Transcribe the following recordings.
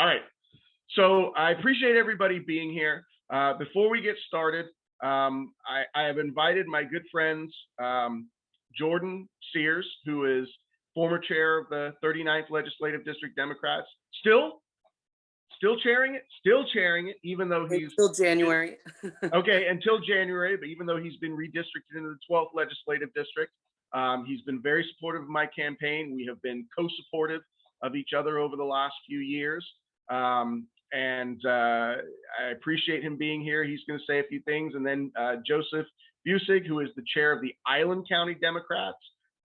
All right. So I appreciate everybody being here. Before we get started, I have invited my good friends, Jordan Sears, who is former chair of the 39th Legislative District Democrats, still chairing it, even though he's until January. Okay, until January, but even though he's been redistricted into the 12th Legislative District, he's been very supportive of my campaign. We have been co-supportive of each other over the last few years. I appreciate him being here. He's going to say a few things. And then Joseph Busig, who is the chair of the Island County Democrats.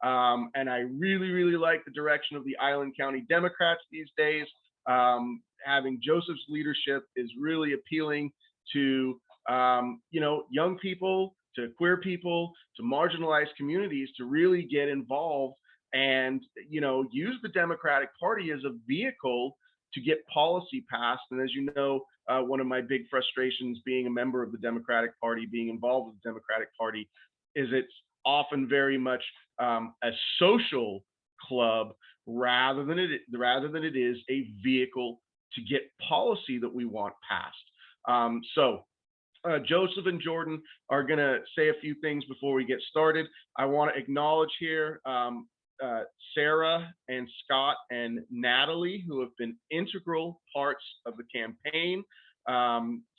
And I really, really like the direction of the Island County Democrats these days. Having Joseph's leadership is really appealing to, young people, to queer people, to marginalized communities to really get involved and, use the Democratic Party as a vehicle to get policy passed. And as you know, one of my big frustrations being a member of the Democratic Party, being involved with the Democratic Party, is it's often very much a social club rather than it is a vehicle to get policy that we want passed. Joseph and Jordan are going to say a few things before we get started. I want to acknowledge here Sarah and Scott and Natalie, who have been integral parts of the campaign.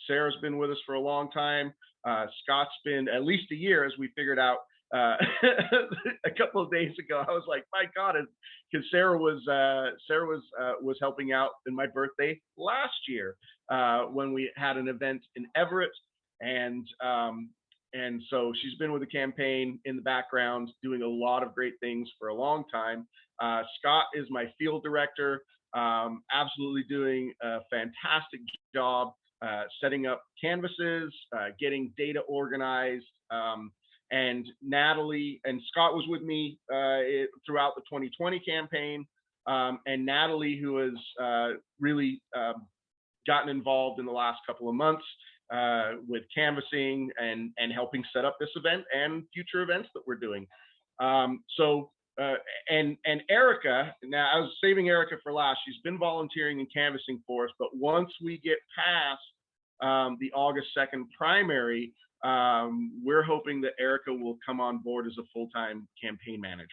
Sarah's been with us for a long time. Scott's been at least a year, as we figured out a couple of days ago. I was like, my God, because Sarah was helping out in my birthday last year when we had an event in Everett, and so she's been with the campaign in the background, doing a lot of great things for a long time. Scott is my field director, absolutely doing a fantastic job setting up canvases, getting data organized. And Natalie and Scott was with me throughout the 2020 campaign. And Natalie, who has really gotten involved in the last couple of months with canvassing and helping set up this event and future events that we're doing. And Erica, now I was saving Erica for last. She's been volunteering and canvassing for us, but once we get past the August 2nd primary, we're hoping that Erica will come on board as a full-time campaign manager.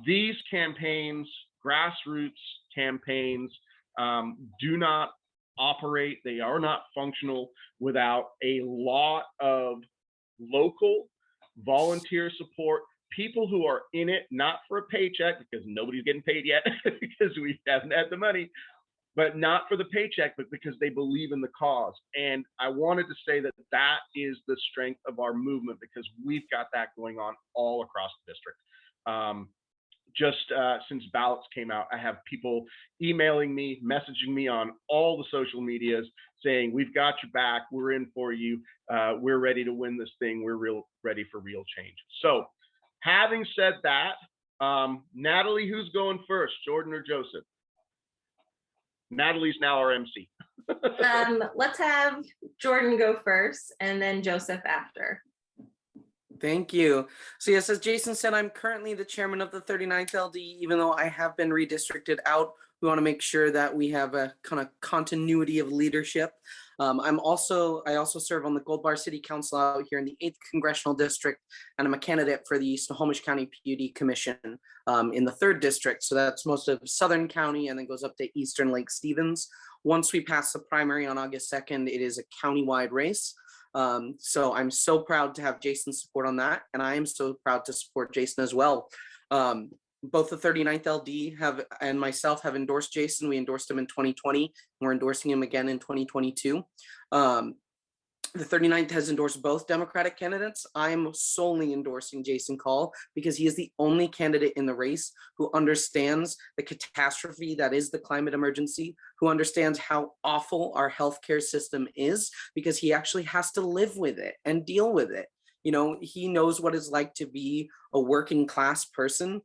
These campaigns, grassroots campaigns, do not operate, they are not functional without a lot of local volunteer support, people who are in it not for a paycheck, because nobody's getting paid yet because we haven't had the money, but not for the paycheck, but because they believe in the cause. And I wanted to say that that is the strength of our movement, because we've got that going on all across the district. Since ballots came out, I have people emailing me, messaging me on all the social medias saying, we've got your back, we're in for you, we're ready to win this thing, we're ready for real change. So having said that, Natalie, who's going first, Jordan or Joseph? Natalie's now our MC. Let's have Jordan go first and then Joseph after. Thank you. So yes, as Jason said, I'm currently the chairman of the 39th LD, even though I have been redistricted out. We want to make sure that we have a kind of continuity of leadership. I also serve on the Gold Bar City Council out here in the 8th Congressional District, and I'm a candidate for the Snohomish County PUD Commission in the 3rd District. So that's most of Southern County and then goes up to Eastern Lake Stevens. Once we pass the primary on August 2nd, it is a countywide race. So I'm so proud to have Jason's support on that, and I am so proud to support Jason as well. Both the 39th LD and myself have endorsed Jason. We endorsed him in 2020, and we're endorsing him again in 2022. The 39th has endorsed both Democratic candidates. I'm solely endorsing Jason Call because he is the only candidate in the race who understands the catastrophe that is the climate emergency, who understands how awful our healthcare system is, because he actually has to live with it and deal with it. You know, he knows what it's like to be a working class person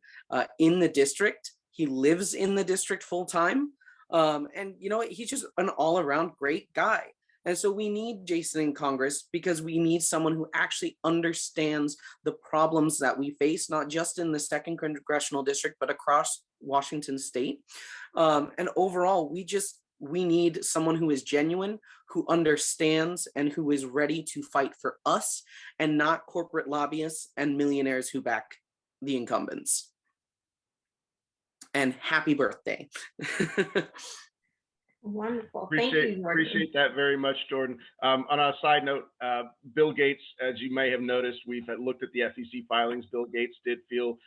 in the district. He lives in the district full time. And, you know, he's just an all around great guy. And so we need Jason in Congress because we need someone who actually understands the problems that we face, not just in the 2nd Congressional District, but across Washington State. And overall, we need someone who is genuine, who understands, and who is ready to fight for us, and not corporate lobbyists and millionaires who back the incumbents. And happy birthday. Wonderful. Thank you, Jordan. Appreciate that very much, Jordan. On a side note, Bill Gates, as you may have noticed, we've looked at the SEC filings. Bill Gates did feel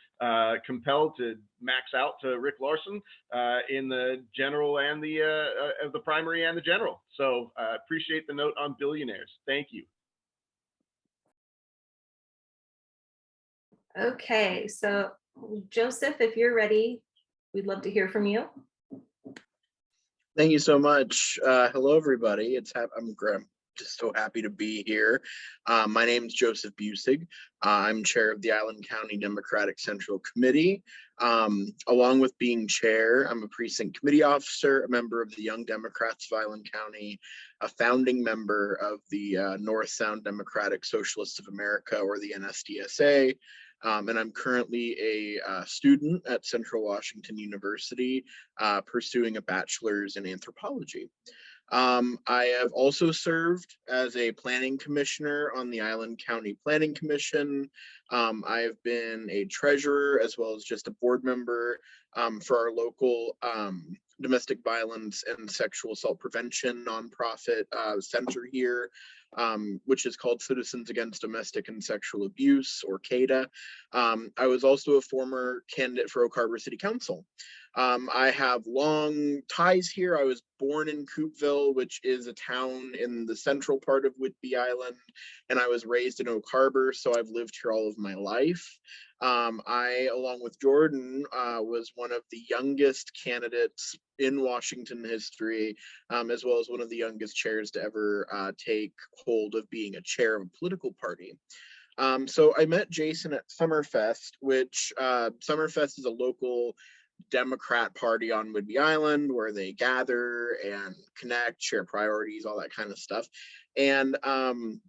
compelled to max out to Rick Larsen in the general and the primary and the general. So appreciate the note on billionaires. Thank you. Okay, so Joseph, if you're ready, we'd love to hear from you. Thank you so much. Hello, everybody. I'm just so happy to be here. My name is Joseph Busig. I'm chair of the Island County Democratic Central Committee. Along with being chair, I'm a precinct committee officer, a member of the Young Democrats of Island County, a founding member of the North Sound Democratic Socialists of America, or the NSDSA. And I'm currently a student at Central Washington University, pursuing a bachelor's in anthropology. I have also served as a planning commissioner on the Island County Planning Commission. I have been a treasurer as well as just a board member for our local domestic violence and sexual assault prevention nonprofit center here, which is called Citizens Against Domestic and Sexual Abuse, or CADA. I was also a former candidate for Oak Harbor City Council. I have long ties here. I was born in Coopville, which is a town in the central part of Whidbey Island, and I was raised in Oak Harbor, so I've lived here all of my life. I, along with Jordan, was one of the youngest candidates in Washington history, as well as one of the youngest chairs to ever take hold of being a chair of a political party. So I met Jason at Summerfest, which Summerfest is a local Democrat party on Whidbey Island where they gather and connect, share priorities, all that kind of stuff. And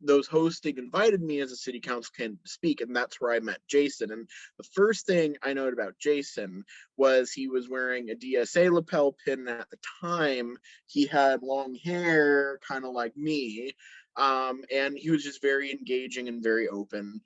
those hosting invited me as a city council candidate to speak, and that's where I met Jason. And the first thing I noted about Jason was he was wearing a DSA lapel pin. At the time, he had long hair, kind of like me. And he was just very engaging and very open.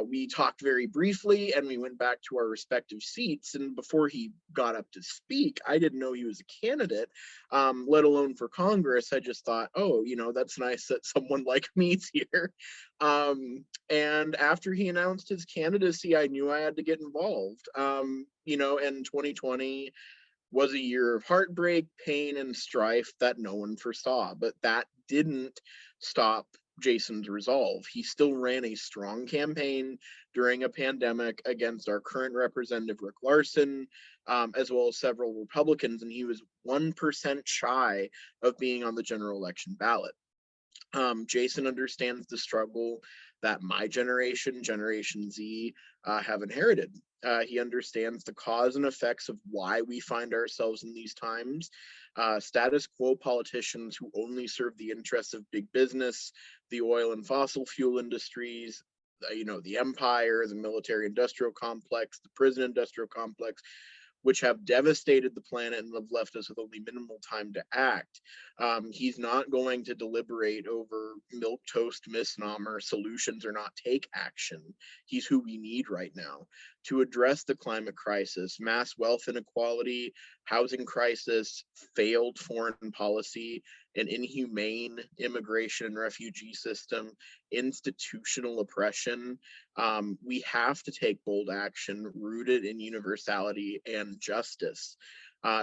We talked very briefly and we went back to our respective seats. And before he got up to speak, I didn't know he was a candidate, let alone for Congress. I just thought, oh, that's nice that someone like me's here. And after he announced his candidacy, I knew I had to get involved. And 2020 was a year of heartbreak, pain, and strife that no one foresaw, but that didn't stop Jason's resolve. He still ran a strong campaign during a pandemic against our current representative, Rick Larsen, as well as several Republicans, and he was 1% shy of being on the general election ballot. Jason understands the struggle that my generation, Generation Z, have inherited. He understands the cause and effects of why we find ourselves in these times. Status quo politicians who only serve the interests of big business, the oil and fossil fuel industries, the empire, the military industrial complex, the prison industrial complex, which have devastated the planet and have left us with only minimal time to act. He's not going to deliberate over milquetoast misnomer solutions or not take action. He's who we need right now to address the climate crisis, mass wealth inequality, housing crisis, failed foreign policy, an inhumane immigration and refugee system, institutional oppression. We have to take bold action rooted in universality and justice.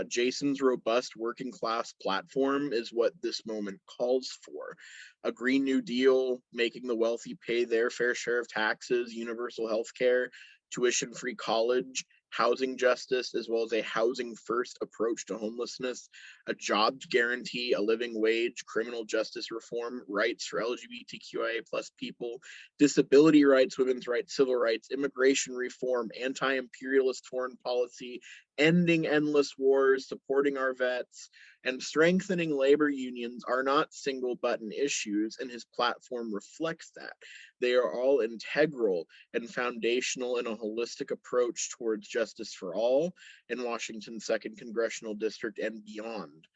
Jason's robust working class platform is what this moment calls for. A Green New Deal, making the wealthy pay their fair share of taxes, universal health care, tuition-free college, housing justice, as well as a housing first approach to homelessness, a jobs guarantee, a living wage, criminal justice reform, rights for LGBTQIA plus people, disability rights, women's rights, civil rights, immigration reform, anti-imperialist foreign policy, ending endless wars, supporting our vets, and strengthening labor unions are not single button issues, and his platform reflects that. They are all integral and foundational in a holistic approach towards justice for all in Washington's 2nd Congressional District and beyond.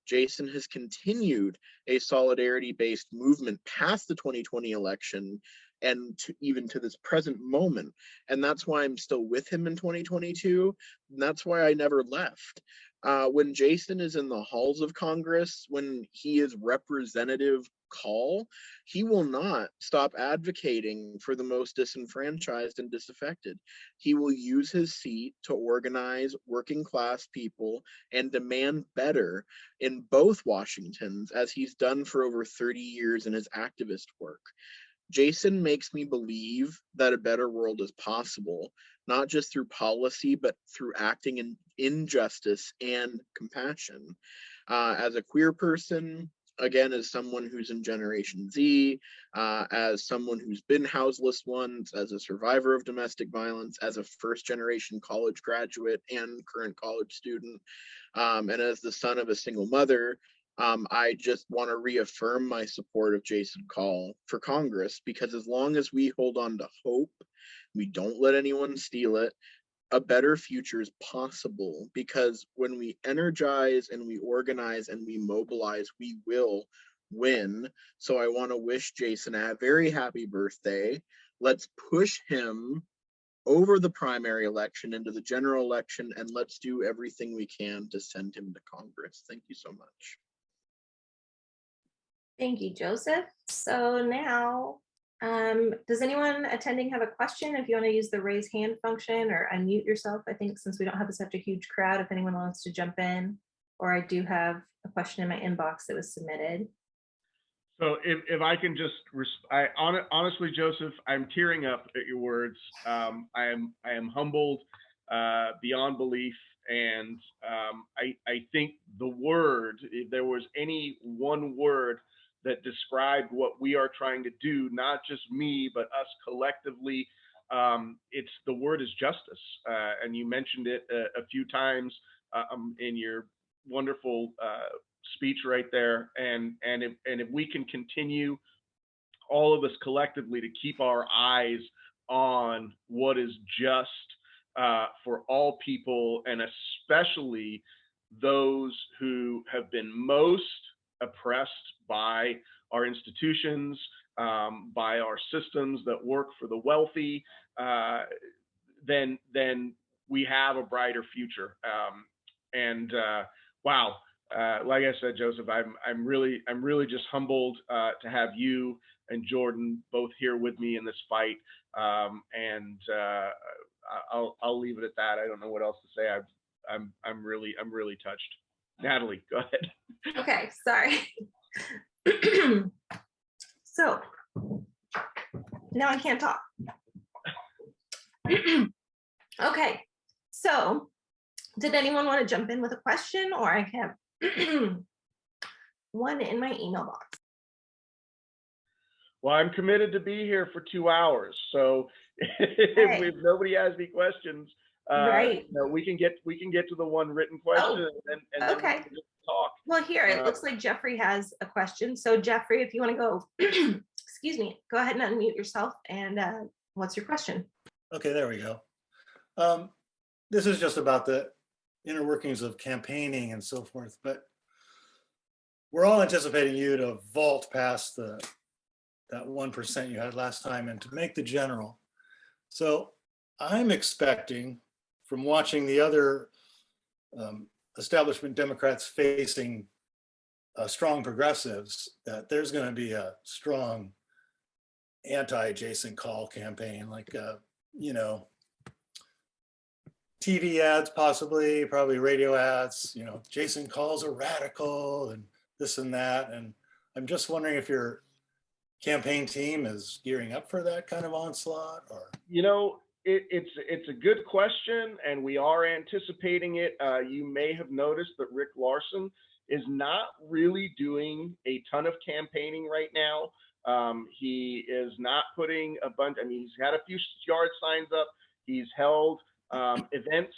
Jason has continued a solidarity-based movement past the 2020 election and even to this present moment. And that's why I'm still with him in 2022. And that's why I never left. When Jason is in the halls of Congress, when he is representative call, he will not stop advocating for the most disenfranchised and disaffected. He will use his seat to organize working class people and demand better in both Washingtons, as he's done for over 30 years in his activist work. Jason makes me believe that a better world is possible, not just through policy, but through acting in injustice and compassion. As a queer person, again, as someone who's in Generation Z, as someone who's been houseless once, as a survivor of domestic violence, as a first-generation college graduate and current college student, and as the son of a single mother, I just want to reaffirm my support of Jason Call for Congress, because as long as we hold on to hope, we don't let anyone steal it, a better future is possible. Because when we energize and we organize and we mobilize, we will win. So I want to wish Jason a very happy birthday. Let's push him over the primary election into the general election, and let's do everything we can to send him to Congress. Thank you so much. Thank you, Joseph. So now, does anyone attending have a question? If you want to use the raise hand function or unmute yourself, I think since we don't have such a huge crowd, if anyone wants to jump in, or I do have a question in my inbox that was submitted. So if I can just, honestly, Joseph, I'm tearing up at your words. I am humbled beyond belief. And I think the word, if there was any one word that described what we are trying to do, not just me, but us collectively, it's the word is justice. And you mentioned it a few times in your wonderful speech right there. And if we can continue, all of us collectively, to keep our eyes on what is just for all people, and especially those who have been most oppressed by our institutions, by our systems that work for the wealthy, then we have a brighter future. Wow, like I said, Joseph, I'm really just humbled to have you and Jordan both here with me in this fight. I'll leave it at that. I don't know what else to say. I'm really touched. Natalie, go ahead. Okay, sorry. So now I can't talk. Okay, so did anyone want to jump in with a question, or I have one in my email box? Well, I'm committed to be here for 2 hours, so if nobody has any questions, right, no, we can get to the one written question, and then we can just talk. Well, here it looks like Jeffrey has a question. So Jeffrey, if you want to go, excuse me, go ahead and unmute yourself. And what's your question? Okay, there we go. This is just about the inner workings of campaigning and so forth, but we're all anticipating you to vault past that 1% you had last time and to make the general. So I'm expecting, from watching the other establishment Democrats facing strong progressives, that there's going to be a strong anti-Jason Call campaign, like, TV ads, probably radio ads, Jason Call's a radical and this and that. And I'm just wondering if your campaign team is gearing up for that kind of onslaught, or? It's a good question, and we are anticipating it. You may have noticed that Rick Larsen is not really doing a ton of campaigning right now. He is not putting a bunch. I mean, he's had a few yard signs up. He's held events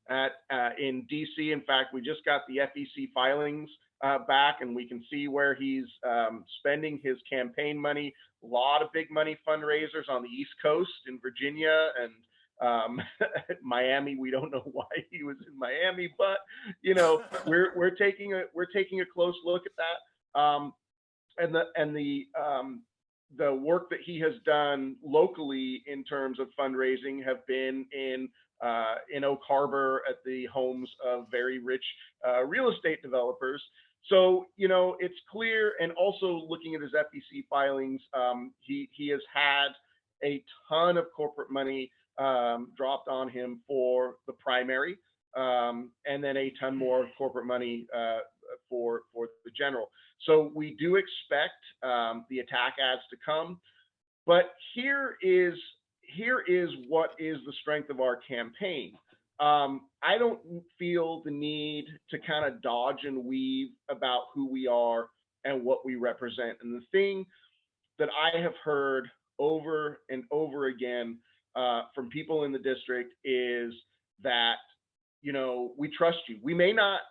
in DC. In fact, we just got the FEC filings back, and we can see where he's spending his campaign money. A lot of big money fundraisers on the East Coast in Virginia and Miami. We don't know why he was in Miami, but you know, we're taking a close look at that. And the work that he has done locally in terms of fundraising have been in Oak Harbor at the homes of very rich real estate developers. So, you know, it's clear, and also looking at his FEC filings, he has had a ton of corporate money dropped on him for the primary, and then a ton more corporate money for the general. So we do expect the attack ads to come, but here is what is the strength of our campaign. I don't feel the need to kind of dodge and weave about who we are and what we represent. And the thing that I have heard over and over again from people in the district is that, you know, we trust you. We may not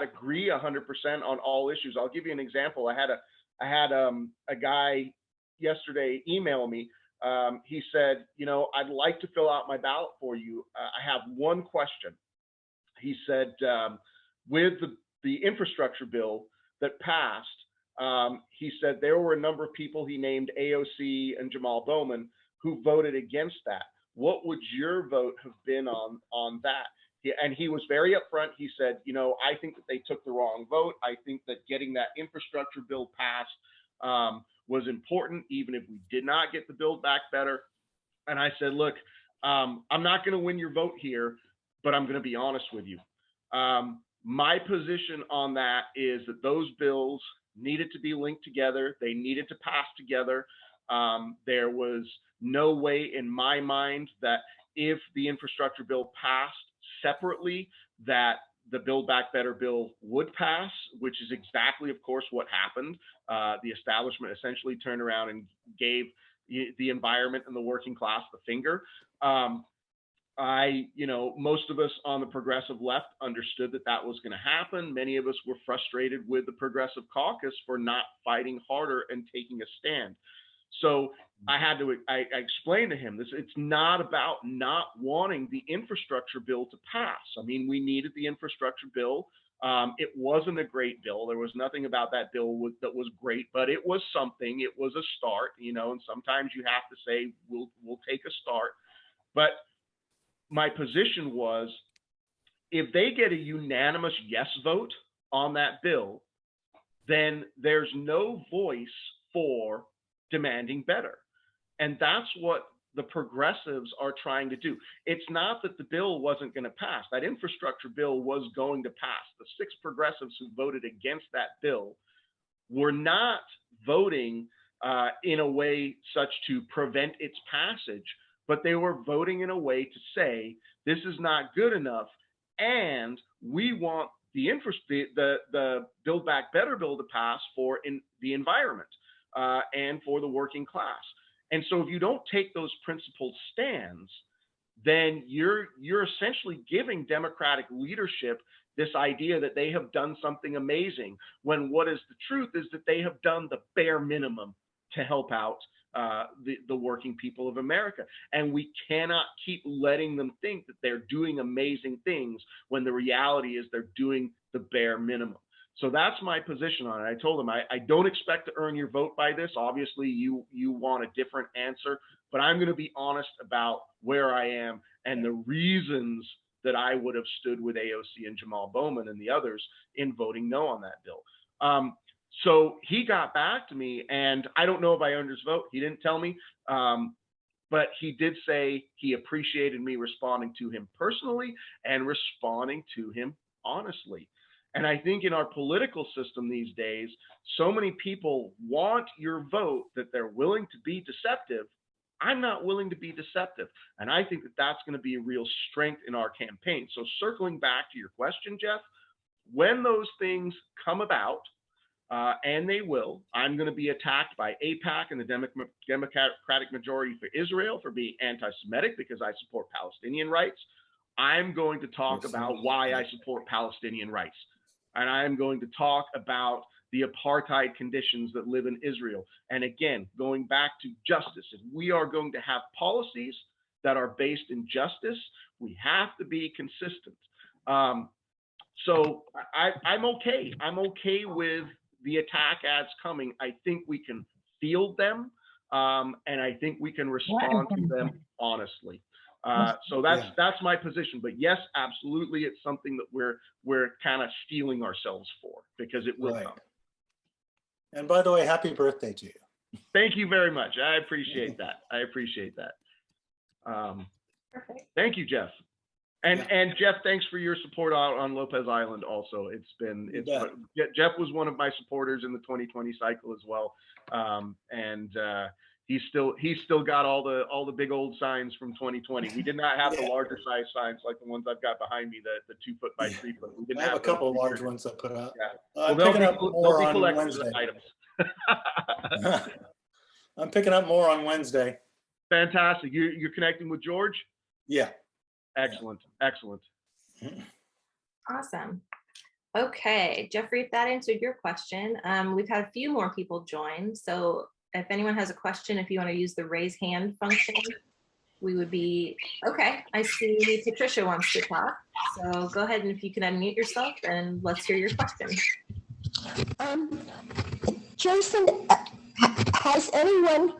agree 100% on all issues. I'll give you an example. I had a guy yesterday email me. He said, you know, I'd like to fill out my ballot for you. I have one question. He said, with the infrastructure bill that passed, he said there were a number of people, he named AOC and Jamal Bowman, who voted against that. What would your vote have been on that? And he was very upfront. He said, you know, I think that they took the wrong vote. I think that getting that infrastructure bill passed was important, even if we did not get the Build Back Better. And I said, look, I'm not going to win your vote here, but I'm going to be honest with you. My position on that is that those bills needed to be linked together. They needed to pass together. There was no way in my mind that if the infrastructure bill passed separately, that the Build Back Better bill would pass, which is exactly, of course, what happened. The establishment essentially turned around and gave the environment and the working class the finger. You know, most of us on the progressive left understood that that was going to happen. Many of us were frustrated with the Progressive Caucus for not fighting harder and taking a stand. So I explained to him it's not about not wanting the infrastructure bill to pass. I mean, we needed the infrastructure bill. It wasn't a great bill. There was nothing about that bill that was great, but it was something. It was a start, you know, and sometimes you have to say, we'll take a start. But my position was, if they get a unanimous yes vote on that bill, then there's no voice for demanding better. And that's what the progressives are trying to do. It's not that the bill wasn't going to pass. That infrastructure bill was going to pass. The 6 progressives who voted against that bill were not voting in a way such to prevent its passage, but they were voting in a way to say, this is not good enough, and we want the Build Back Better bill to pass for the environment and for the working class. And so if you don't take those principled stands, then you're essentially giving Democratic leadership this idea that they have done something amazing, when what is the truth is that they have done the bare minimum to help out the working people of America. And we cannot keep letting them think that they're doing amazing things when the reality is they're doing the bare minimum. So that's my position on it. I told them, I don't expect to earn your vote by this. Obviously, you want a different answer, but I'm going to be honest about where I am and the reasons that I would have stood with AOC and Jamal Bowman and the others in voting no on that bill. So he got back to me, and I don't know if I earned his vote. He didn't tell me, but he did say he appreciated me responding to him personally and responding to him honestly. And I think in our political system these days, so many people want your vote that they're willing to be deceptive. I'm not willing to be deceptive. And I think that that's going to be a real strength in our campaign. So circling back to your question, Jeff, when those things come about, and they will, I'm going to be attacked by AIPAC and the Democratic Majority for Israel for being anti-Semitic because I support Palestinian rights. I'm going to talk Yes, about sir. why I support Palestinian rights. And I'm going to talk about the apartheid conditions that live in Israel. And again, going back to justice, if we are going to have policies that are based in justice, we have to be consistent. So I'm okay. I'm okay with the attack ads coming. I think we can field them, and I think we can respond to them honestly. So that's my position. But yes, absolutely, it's something that we're kind of steeling ourselves for, because it will come. And by the way, happy birthday to you. Thank you very much. I appreciate that. I appreciate that. Perfect. Thank you, Jeff. And Jeff, thanks for your support on Lopez Island. Also, Jeff was one of my supporters in the 2020 cycle as well, and he's still got all the big old signs from 2020. We did not have the larger size signs like the ones I've got behind me, the 2 foot by 3 foot. We didn't I have a couple of large ones I put up. Yeah. I'm picking up more on collector's Wednesday. items. I'm picking up more on Wednesday. Fantastic. You're connecting with George? Yeah. Excellent. Excellent. Awesome. Okay, Jeffrey, if that answered your question, we've had a few more people join. So if anyone has a question, if you want to use the raise hand function, we would be, okay, I see Patricia wants to talk. So go ahead, and if you can unmute yourself, and let's hear your question. Jason, has anyone,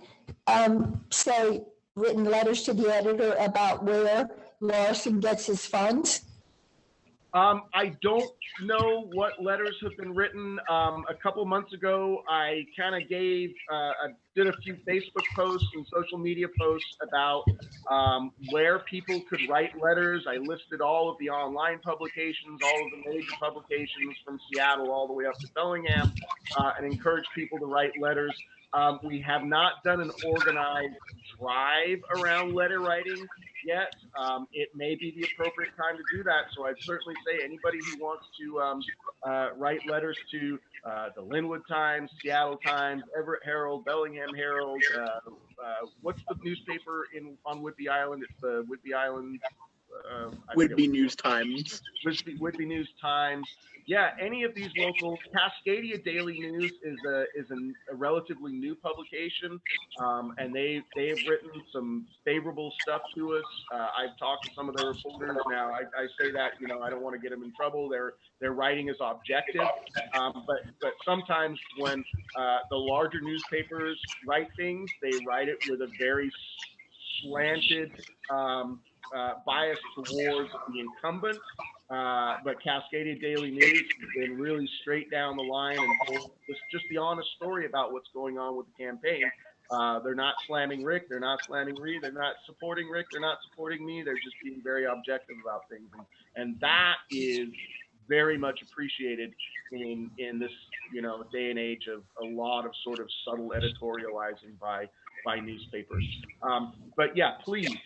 say, written letters to the editor about where Larsen gets his funds? I don't know what letters have been written. A couple months ago, I kind of did a few Facebook posts and social media posts about where people could write letters. I listed all of the online publications, all of the major publications from Seattle all the way up to Bellingham, and encouraged people to write letters. We have not done an organized drive around letter writing yet. It may be the appropriate time to do that. So I'd certainly say anybody who wants to write letters to the Linwood Times, Seattle Times, Everett Herald, Bellingham Herald. What's the newspaper on Whidbey Island? It's the Whidbey Island. Whidbey News Times. Whidbey News Times. Yeah, any of these local. Cascadia Daily News is a relatively new publication, and they've written some favorable stuff to us. I've talked to some of their reporters. Now I say that, I don't want to get them in trouble. Their writing is objective, but sometimes when the larger newspapers write things, they write it with a very slanted bias towards the incumbent. But Cascadia Daily News has been really straight down the line and told just the honest story about what's going on with the campaign. They're not slamming Rick, they're not slamming Reed, they're not supporting Rick, they're not supporting me, they're just being very objective about things. And that is very much appreciated in this, day and age of a lot of sort of subtle editorializing by newspapers. But yeah, please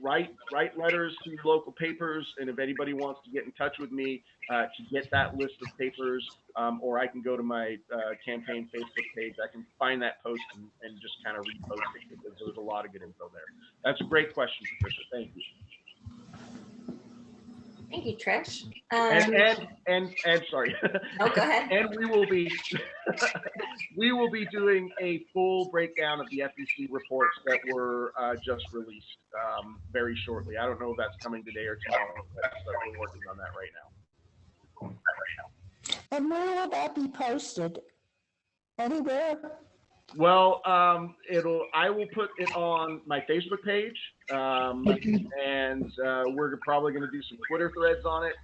write letters to your local papers, and if anybody wants to get in touch with me to get that list of papers, or I can go to my campaign Facebook page, I can find that post and just kind of repost it, because there's a lot of good info there. That's a great question, Patricia. Thank you. Thank you, Trish. And sorry. Oh, go ahead. And we will be doing a full breakdown of the FEC reports that were just released very shortly. I don't know if that's coming today or tomorrow, but we're working on that right now. And where will that be posted? Anywhere? Well, I will put it on my Facebook page, and we're probably going to do some Twitter threads on it.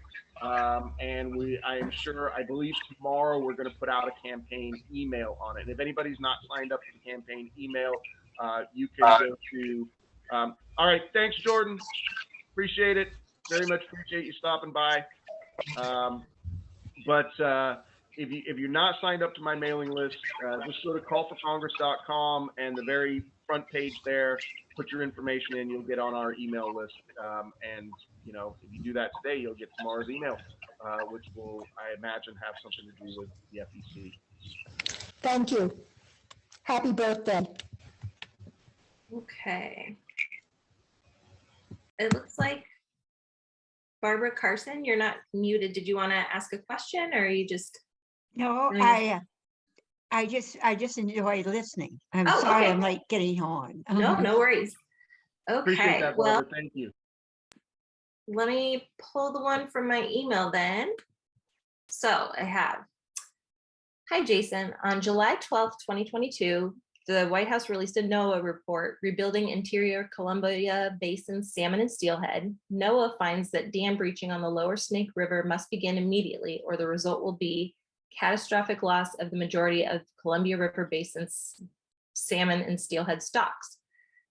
And I believe tomorrow we're going to put out a campaign email on it. And if anybody's not signed up for the campaign email, you can go to. All right, thanks, Jordan. Appreciate it. Very much appreciate you stopping by. If you're not signed up to my mailing list, just go to callforcongress.com, and the very front page there, put your information in, you'll get on our email list. And if you do that today, you'll get tomorrow's email, which will, I imagine, have something to do with the FEC. Thank you. Happy birthday. Okay. It looks like Barbara Carson, you're not muted. Did you want to ask a question or are you just? No, doing this? I just enjoy listening. I'm Oh, sorry okay. I'm late getting on. No, no worries. Appreciate Okay, that, well, Barbara. Thank you. let me pull the one from my email then. So I have, hi, Jason. On July 12th, 2022, the White House released a NOAA report, Rebuilding Interior Columbia Basin Salmon and Steelhead. NOAA finds that dam breaching on the lower Snake River must begin immediately, or the result will be catastrophic loss of the majority of Columbia River Basin's salmon and steelhead stocks.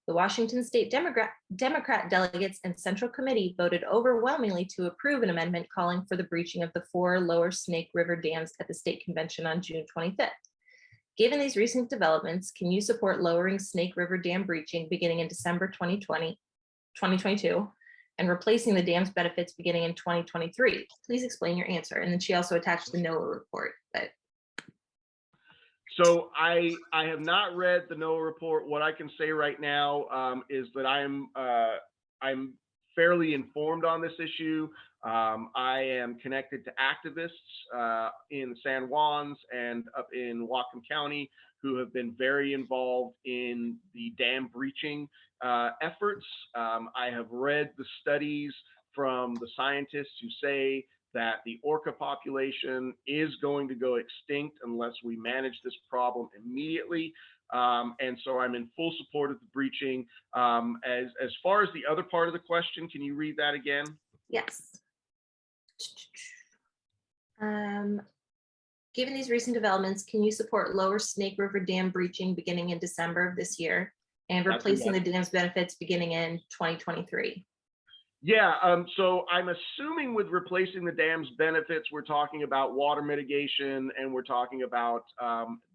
The Washington State Democrat delegates and Central Committee voted overwhelmingly to approve an amendment calling for the breaching of the 4 lower Snake River dams at the state convention on June 25th. Given these recent developments, can you support lowering Snake River dam breaching beginning in December 2022 and replacing the dam's benefits beginning in 2023? Please explain your answer. And then she also attached the NOAA report. But So I have not read the NOAA report. What I can say right now is that I'm fairly informed on this issue. I am connected to activists in San Juans and up in Whatcom County who have been very involved in the dam breaching efforts. I have read the studies from the scientists who say that the orca population is going to go extinct unless we manage this problem immediately. And so I'm in full support of the breaching. As far as the other part of the question, can you read that again? yes. Given these recent developments, can you support lower Snake River dam breaching beginning in December of this year and That's a replacing yes. the dam's benefits beginning in 2023? Yeah, so I'm assuming with replacing the dam's benefits, we're talking about water mitigation and we're talking about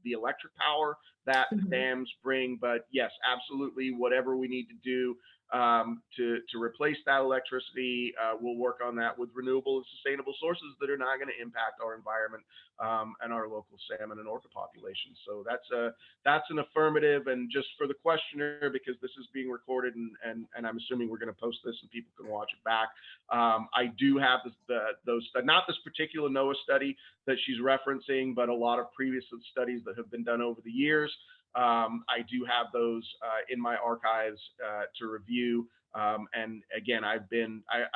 the electric power that the dams bring. But yes, absolutely, whatever we need to do to replace that electricity, we'll work on that with renewable and sustainable sources that are not going to impact our environment and our local salmon and orca population. So that's an affirmative. And just for the questioner, because this is being recorded and I'm assuming we're going to post this and people can watch it back. I do have those, not this particular NOAA study that she's referencing, but a lot of previous studies that have been done over the years. I do have those in my archives to review. And again, I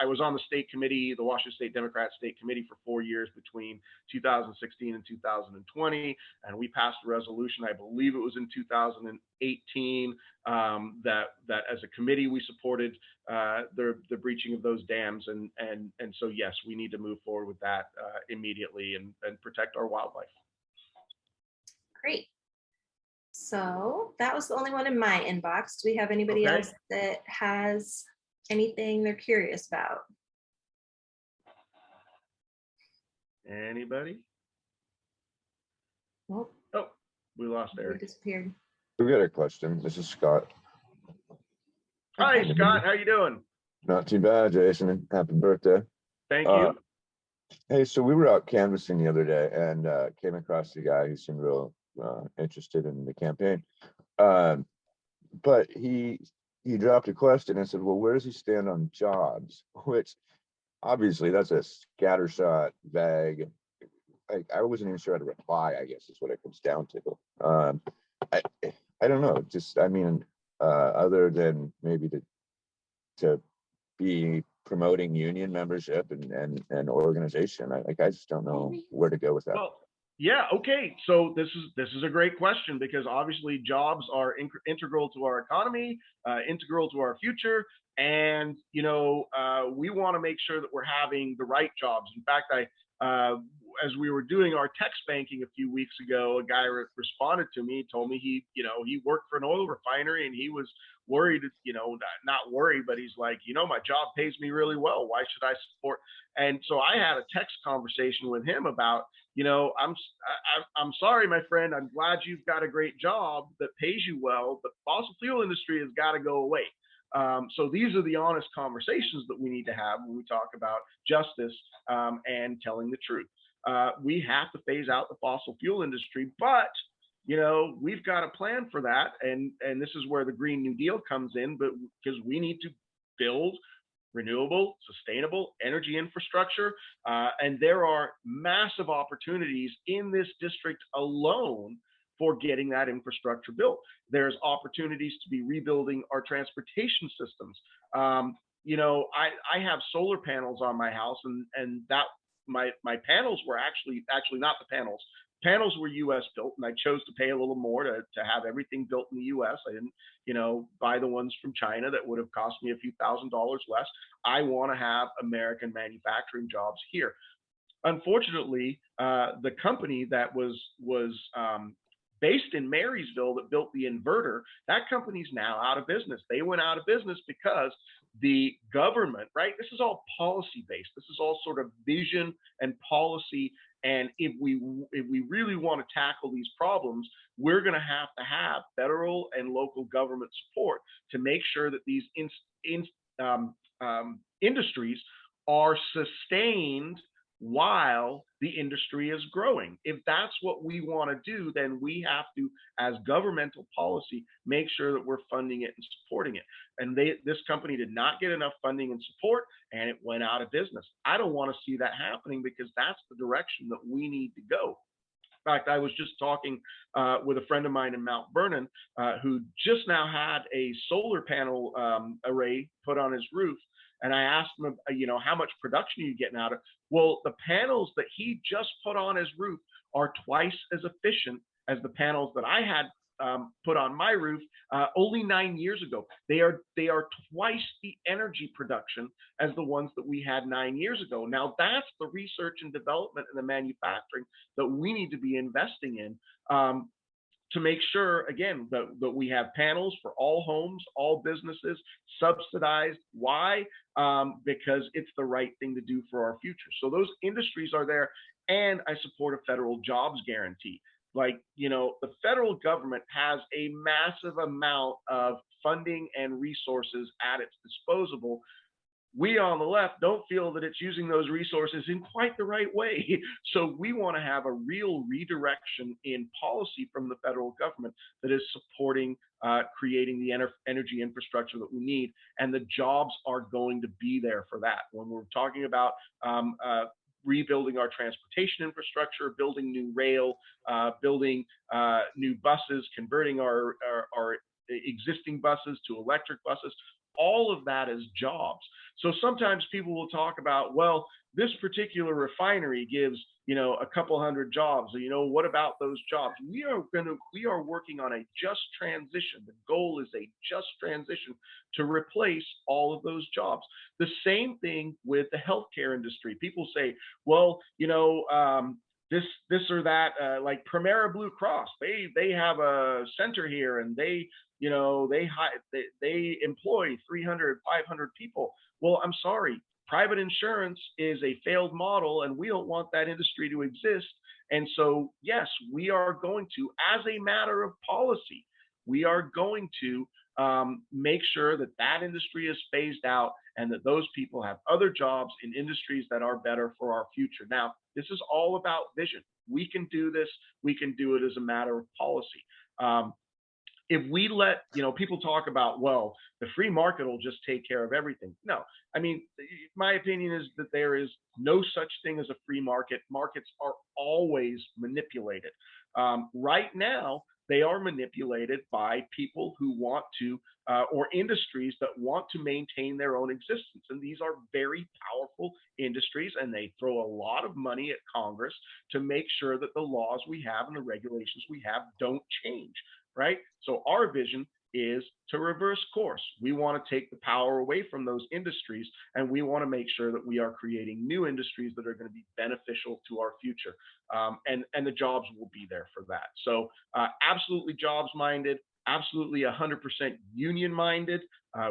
was on the state committee, the Washington State Democrat State Committee for 4 years between 2016 and 2020. And we passed a resolution, I believe it was in 2018, that as a committee, we supported the breaching of those dams. And so, yes, we need to move forward with that immediately and protect our wildlife. Great. So that was the only one in my inbox. Do we have anybody Okay. else that has anything they're curious about? Anybody? Nope, Oh, we lost they Eric. disappeared. We got a question. This is Scott. Hi, Okay. Scott. How you doing? Not too bad, Jason. Happy birthday. Thank you. Hey, so we were out canvassing the other day and came across a guy who seemed real interested in the campaign. But he dropped a question and said, well, where does he stand on jobs? Which obviously that's a scattershot, vague. I wasn't even sure how to reply, I guess is what it comes down to. I don't know. Just, I mean, other than maybe to be promoting union membership and organization, I just don't know where to go with that. Well, yeah, okay. So this is a great question because obviously jobs are integral to our economy, integral to our future, and we want to make sure that we're having the right jobs. In fact, as we were doing our text banking a few weeks ago, a guy responded to me, told me he worked for an oil refinery and he was worried, not worried, but he's like, my job pays me really well. Why should I support? And so I had a text conversation with him about, I'm sorry, my friend, I'm glad you've got a great job that pays you well, but the fossil fuel industry has got to go away. So these are the honest conversations that we need to have when we talk about justice and telling the truth. We have to phase out the fossil fuel industry, but we've got a plan for that, and this is where the Green New Deal comes in. But because we need to build renewable, sustainable energy infrastructure. And there are massive opportunities in this district alone for getting that infrastructure built. There's opportunities to be rebuilding our transportation systems. You know, I have solar panels on my house, and that my panels were actually not the panels. Panels were U.S. built, and I chose to pay a little more to have everything built in the U.S. I didn't, you know, buy the ones from China that would have cost me a few $1,000s less. I want to have American manufacturing jobs here. Unfortunately, the company that was based in Marysville that built the inverter, that company's now out of business. They went out of business because the government, right? This is all policy based. This is all sort of vision and policy. And if we really want to tackle these problems, we're going to have federal and local government support to make sure that these industries are sustained while the industry is growing. If that's what we want to do, then we have to, as governmental policy, make sure that we're funding it and supporting it. And this company did not get enough funding and support, and it went out of business. I don't want to see that happening, because that's the direction that we need to go. In fact, I was just talking with a friend of mine in Mount Vernon who just now had a solar panel array put on his roof. And I asked him, you know, how much production are you getting out of it? Well, the panels that he just put on his roof are twice as efficient as the panels that I had put on my roof only 9 years ago. They are twice the energy production as the ones that we had 9 years ago. Now, that's the research and development and the manufacturing that we need to be investing in to make sure, again, that we have panels for all homes, all businesses, subsidized. Why? Because it's the right thing to do for our future. So those industries are there, and I support a federal jobs guarantee. Like, you know, the federal government has a massive amount of funding and resources at its disposal. We on the left don't feel that it's using those resources in quite the right way. So we want to have a real redirection in policy from the federal government that is supporting creating the energy infrastructure that we need. And the jobs are going to be there for that. When we're talking about rebuilding our transportation infrastructure, building new rail, building new buses, converting our existing buses to electric buses, all of that is jobs. So sometimes people will talk about, well, this particular refinery gives, you know, a couple hundred jobs. You know, what about those jobs? We are working on a just transition. The goal is a just transition to replace all of those jobs. The same thing with the healthcare industry. People say, well, you know, this or that, like Primera Blue Cross, they have a center here, and they employ 300, 500 people. Well, I'm sorry, private insurance is a failed model, and we don't want that industry to exist. And so, yes, we are going to, as a matter of policy, we are going to make sure that that industry is phased out, and that those people have other jobs in industries that are better for our future. Now, this is all about vision. We can do this. We can do it as a matter of policy. If we let, you know, people talk about, well, the free market will just take care of everything. No, I mean, my opinion is that there is no such thing as a free market. Markets are always manipulated. Right now, they are manipulated by people who want to, or industries that want to maintain their own existence. And these are very powerful industries, and they throw a lot of money at Congress to make sure that the laws we have and the regulations we have don't change. Right? So our vision is to reverse course. We want to take the power away from those industries, and we want to make sure that we are creating new industries that are going to be beneficial to our future. And the jobs will be there for that. So absolutely jobs minded, absolutely 100% union minded.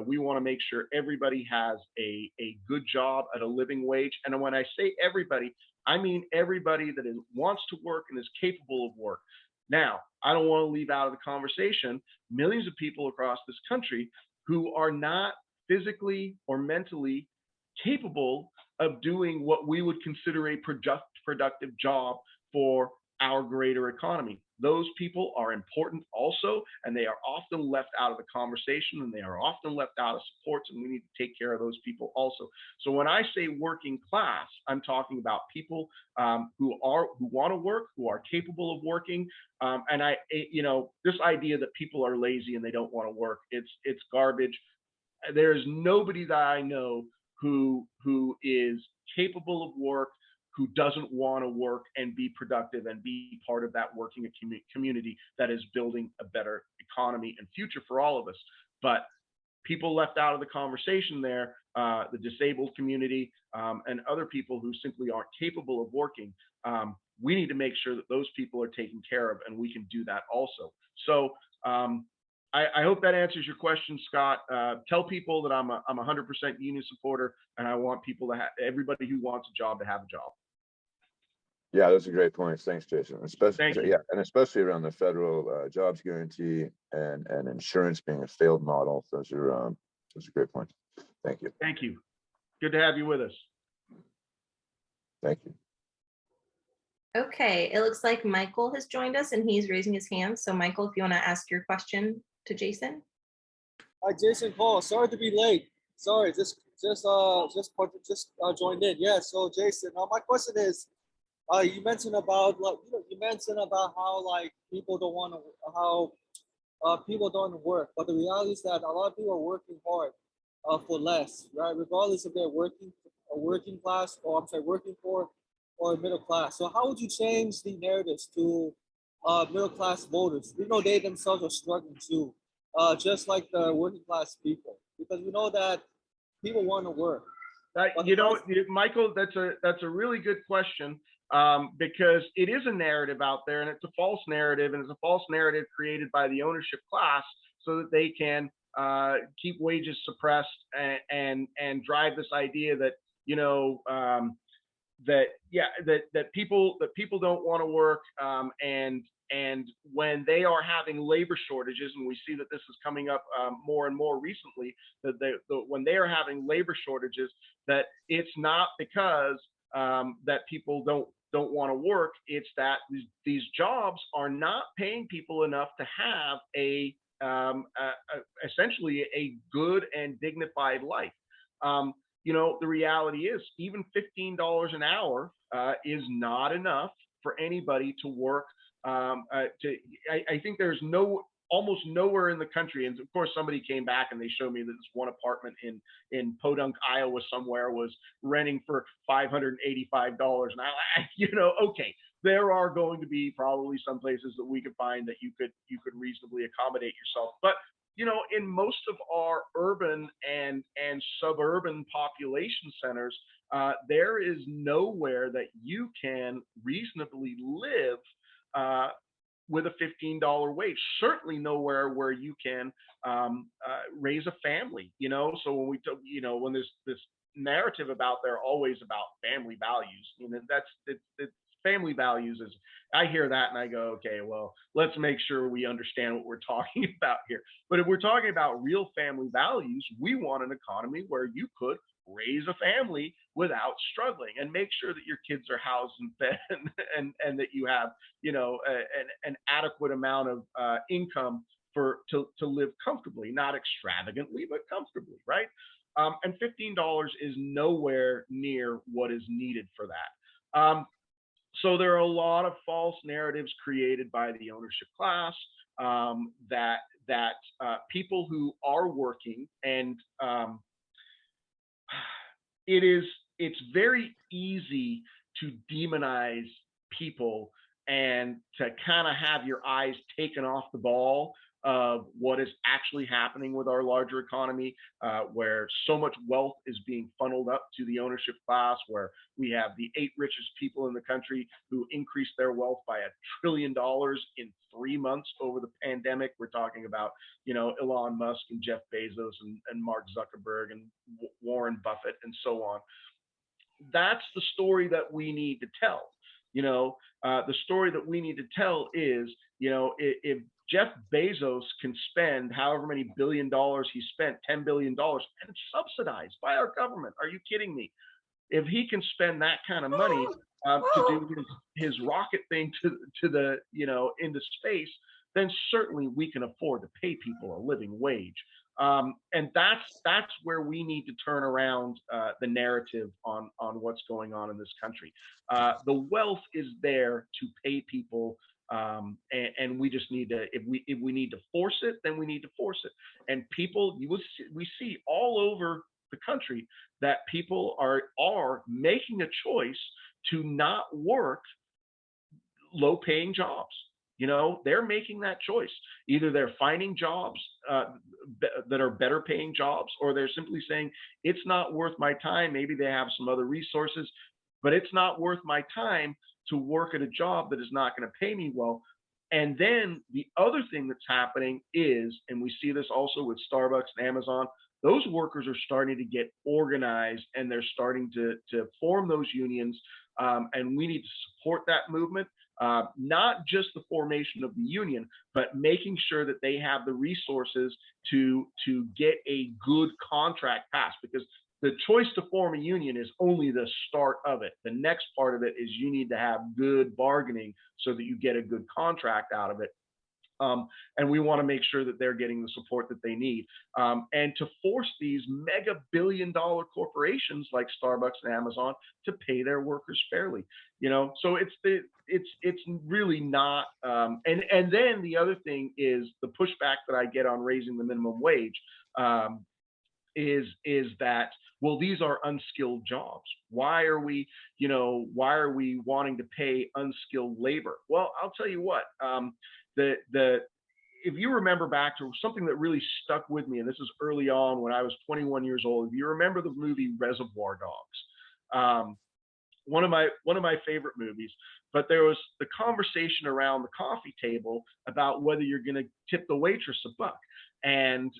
We want to make sure everybody has a good job at a living wage. And when I say everybody, I mean everybody that wants to work and is capable of work. Now, I don't want to leave out of the conversation millions of people across this country who are not physically or mentally capable of doing what we would consider a productive job for our greater economy. Those people are important also, and they are often left out of the conversation, and they are often left out of supports, and we need to take care of those people also. So when I say working class, I'm talking about people who want to work, who are capable of working. And this idea that people are lazy and they don't want to work, it's garbage. There's nobody that I know who is capable of work, who doesn't want to work and be productive and be part of that working community that is building a better economy and future for all of us. But people left out of the conversation there, the disabled community, and other people who simply aren't capable of working, we need to make sure that those people are taken care of, and we can do that also. So I hope that answers your question, Scott. Tell people that I'm a 100% union supporter, and I want people to everybody who wants a job to have a job. Yeah, those are great points. Thanks, Jason. Thank you. Yeah, and especially around the federal jobs guarantee and insurance being a failed model. Those are great points. Thank you. Thank you. Good to have you with us. Thank you. Okay, it looks like Michael has joined us and he's raising his hand. So Michael, if you want to ask your question to Jason. Hi, Jason Cole. Sorry to be late. Sorry, just joined in. Yeah. So Jason, my question is, you mentioned about how like people don't want to work, but the reality is that a lot of people are working hard for less, right? Regardless if they're working class, or working for or middle class. So how would you change the narratives to middle class voters? We know they themselves are struggling too, just like the working class people, because we know that people want to work. Michael, that's a really good question, because it is a narrative out there, and it's a false narrative, and it's a false narrative created by the ownership class so that they can keep wages suppressed and drive this idea that that people don't want to work, and when they are having labor shortages, and we see that this is coming up more and more recently, that when they are having labor shortages, that it's not because that people don't want to work. It's that these jobs are not paying people enough to have essentially a good and dignified life. The reality is even $15 an hour is not enough for anybody to work. I think there's almost nowhere in the country, and of course somebody came back and they showed me that this one apartment in Podunk, Iowa somewhere was renting for $585, and okay, there are going to be probably some places that we could find that you could reasonably accommodate yourself, but in most of our urban and suburban population centers, there is nowhere that you can reasonably live with a $15 wage. Certainly nowhere where you can raise a family. So when when there's this narrative always about family values, it's family values is, I hear that and I go, okay, well, let's make sure we understand what we're talking about here. But if we're talking about real family values, we want an economy where you could raise a family without struggling, and make sure that your kids are housed and fed, and that you have an adequate amount of income to live comfortably, not extravagantly, but comfortably, right? And $15 is nowhere near what is needed for that. So there are a lot of false narratives created by the ownership class, that people who are working, and it's very easy to demonize people and to kind of have your eyes taken off the ball of what is actually happening with our larger economy, where so much wealth is being funneled up to the ownership class, where we have the 8 richest people in the country who increased their wealth by $1 trillion in 3 months over the pandemic. We're talking about, Elon Musk and Jeff Bezos and Mark Zuckerberg and Warren Buffett and so on. That's the story that we need to tell. The story that we need to tell is, if Jeff Bezos can spend however many $1 billion he spent, $10 billion, and it's subsidized by our government. Are you kidding me? if he can spend that kind of money to do his rocket thing to the, into space, then certainly we can afford to pay people a living wage. And that's where we need to turn around the narrative on what's going on in this country. The wealth is there to pay people, and we just need to, if we need to force it, then we need to force it. And people, we see all over the country that people are making a choice to not work low-paying jobs. They're making that choice. Either they're finding jobs that are better paying jobs, or they're simply saying, it's not worth my time. Maybe they have some other resources, but it's not worth my time to work at a job that is not going to pay me well. And then the other thing that's happening is, and we see this also with Starbucks and Amazon, those workers are starting to get organized, and they're starting to form those unions. And we need to support that movement. Not just the formation of the union, but making sure that they have the resources to get a good contract passed, because the choice to form a union is only the start of it. The next part of it is you need to have good bargaining so that you get a good contract out of it. And we want to make sure that they're getting the support that they need. And to force these mega billion-dollar corporations like Starbucks and Amazon to pay their workers fairly, So it's really not. And then the other thing is the pushback that I get on raising the minimum wage is that, well, these are unskilled jobs. Why are we wanting to pay unskilled labor? Well, I'll tell you what. If you remember back to something that really stuck with me, and this is early on when I was 21 years old, if you remember the movie Reservoir Dogs, one of my favorite movies, but there was the conversation around the coffee table about whether you're going to tip the waitress a buck. And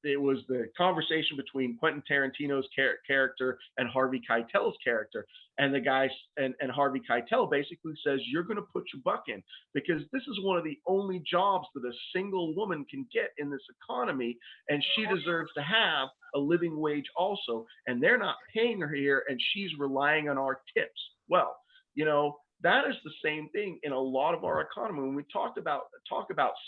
it was the conversation between Quentin Tarantino's character and Harvey Keitel's character. And the guy and Harvey Keitel basically says, you're going to put your buck in, because this is one of the only jobs that a single woman can get in this economy. And she deserves to have a living wage also. And they're not paying her here, and she's relying on our tips. Well, that is the same thing in a lot of our economy. When we talk about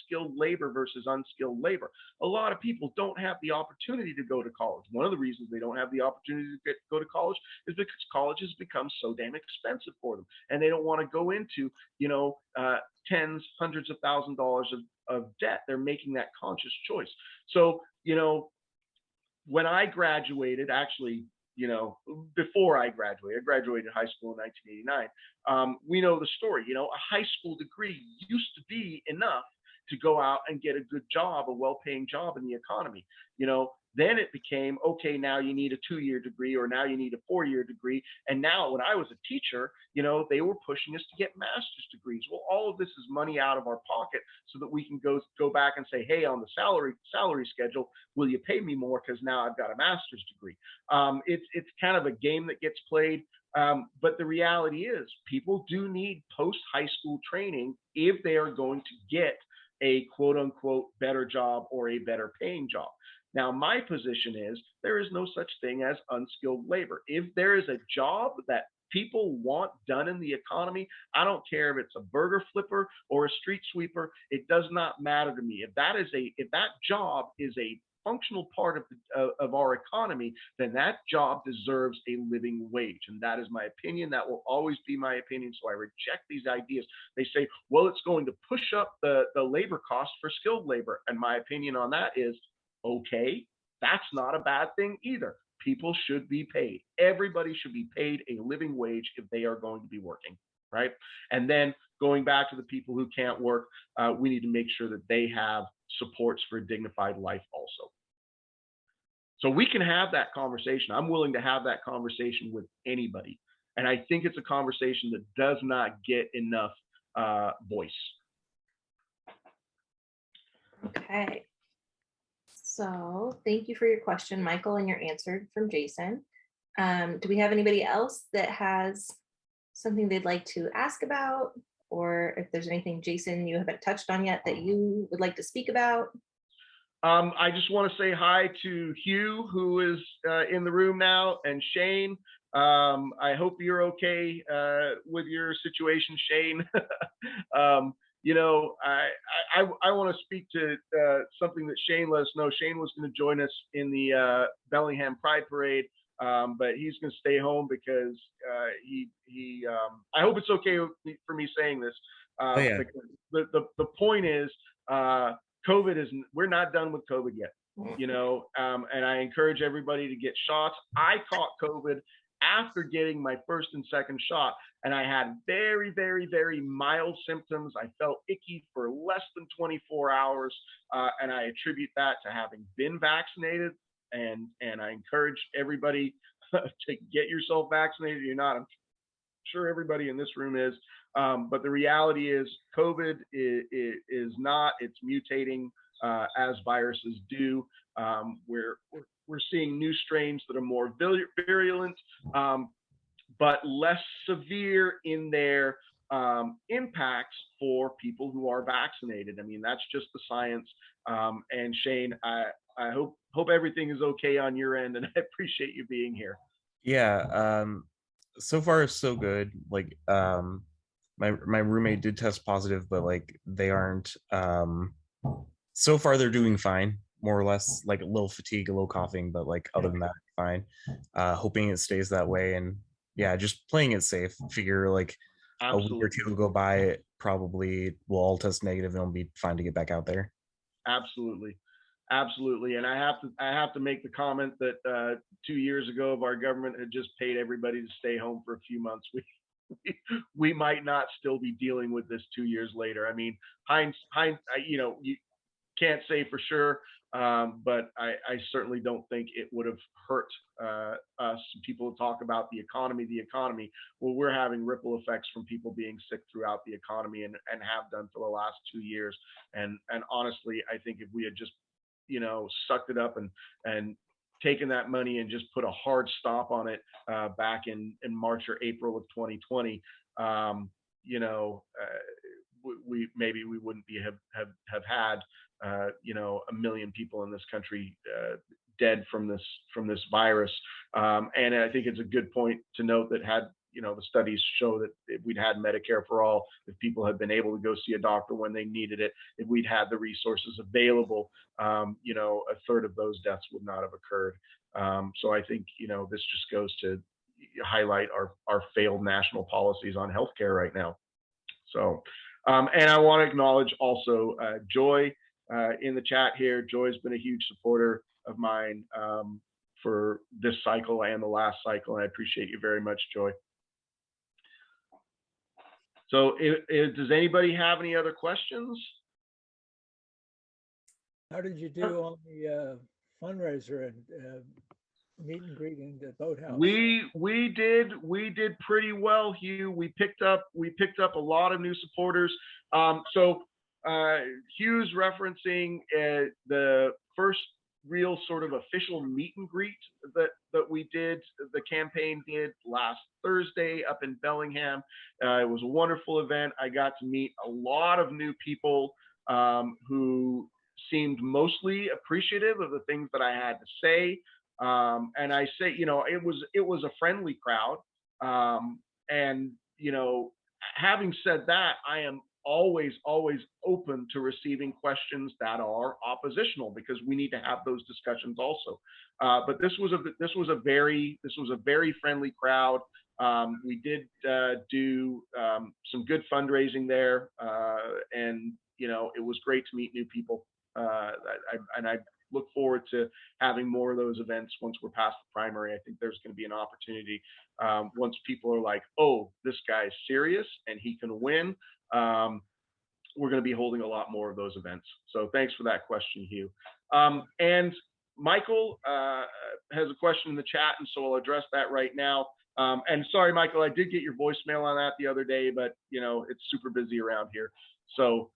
skilled labor versus unskilled labor, a lot of people don't have the opportunity to go to college. One of the reasons they don't have the opportunity to go to college is because college has become so damn expensive for them, and they don't want to go into tens, hundreds of thousands of dollars of debt. They're making that conscious choice. So when I graduated, actually, before I graduated high school in 1989. We know the story. A high school degree used to be enough to go out and get a good job, a well-paying job in the economy. Then it became, okay, now you need a 2-year degree, or now you need a 4-year degree. And now when I was a teacher, they were pushing us to get master's degrees. Well, all of this is money out of our pocket so that we can go back and say, hey, on the salary schedule, will you pay me more because now I've got a master's degree? It's kind of a game that gets played. But the reality is people do need post-high school training if they are going to get a quote unquote better job or a better paying job. Now, my position is there is no such thing as unskilled labor. If there is a job that people want done in the economy, I don't care if it's a burger flipper or a street sweeper. It does not matter to me. If that job is a functional part of our economy, then that job deserves a living wage. And that is my opinion. That will always be my opinion. So I reject these ideas. They say, well, it's going to push up the labor costs for skilled labor. And my opinion on that is, okay, that's not a bad thing either. People should be paid. Everybody should be paid a living wage if they are going to be working, right? And then going back to the people who can't work, we need to make sure that they have supports for a dignified life also. So we can have that conversation. I'm willing to have that conversation with anybody. And I think it's a conversation that does not get enough voice. Okay. So thank you for your question, Michael, and your answer from Jason. Do we have anybody else that has something they'd like to ask about? Or if there's anything, Jason, you haven't touched on yet that you would like to speak about? I just want to say hi to Hugh, who is in the room now, and Shane. I hope you're okay with your situation, Shane. You know, I want to speak to something that Shane let us know. Shane was going to join us in the Bellingham Pride Parade, but he's going to stay home because I hope it's okay for me saying this. Oh yeah. Because the point is, COVID is, we're not done with COVID yet. You know, and I encourage everybody to get shots. I caught COVID after getting my first and second shot, and I had very, very, very mild symptoms. I felt icky for less than 24 hours, and I attribute that to having been vaccinated. And I encourage everybody to get yourself vaccinated. You're not. I'm sure everybody in this room is, but the reality is, COVID is not. It's mutating as viruses do. We're seeing new strains that are more virulent, but less severe in their impacts for people who are vaccinated. I mean, that's just the science. And Shane, I hope everything is okay on your end, and I appreciate you being here. Yeah. So far so good. Like my roommate did test positive, but like they aren't so far they're doing fine, more or less, like a little fatigue, a little coughing, but like other than that, fine. Hoping it stays that way, and yeah, just playing it safe. Figure like Absolutely. a week or two will go by, it probably will all test negative and it'll be fine to get back out there. Absolutely. Absolutely. And I have to make the comment that 2 years ago, if our government had just paid everybody to stay home for a few months, we might not still be dealing with this 2 years later. I mean, you know, you can't say for sure, but I certainly don't think it would have hurt us. People talk about the economy. Well, we're having ripple effects from people being sick throughout the economy, and have done for the last 2 years. And honestly, I think if we had just, you know, sucked it up and taken that money and just put a hard stop on it back in March or April of 2020, you know, we wouldn't have had you know, 1 million people in this country dead from this virus. And I think it's a good point to note that had, you know, the studies show that if we'd had Medicare for all, if people had been able to go see a doctor when they needed it, if we'd had the resources available, you know, a third of those deaths would not have occurred. So I think, you know, this just goes to highlight our failed national policies on healthcare right now. So, and I want to acknowledge also Joy in the chat here. Joy's been a huge supporter of mine for this cycle and the last cycle, and I appreciate you very much, Joy. So does anybody have any other questions? How did you do on the fundraiser and meet and greet in the boathouse? We did pretty well, Hugh. We picked up a lot of new supporters. So Hugh's referencing the first real sort of official meet and greet that we did, the campaign did last Thursday up in Bellingham. It was a wonderful event. I got to meet a lot of new people who seemed mostly appreciative of the things that I had to say. And I say, you know, it was a friendly crowd. And, you know, having said that, I am always open to receiving questions that are oppositional, because we need to have those discussions also. But this was a very friendly crowd. We did do some good fundraising there, and you know, it was great to meet new people. And I look forward to having more of those events once we're past the primary. I think there's going to be an opportunity once people are like, oh, this guy's serious and he can win. We're going to be holding a lot more of those events. So thanks for that question, Hugh. And Michael has a question in the chat, and so I'll address that right now. And sorry, Michael, I did get your voicemail on that the other day, but you know, it's super busy around here. So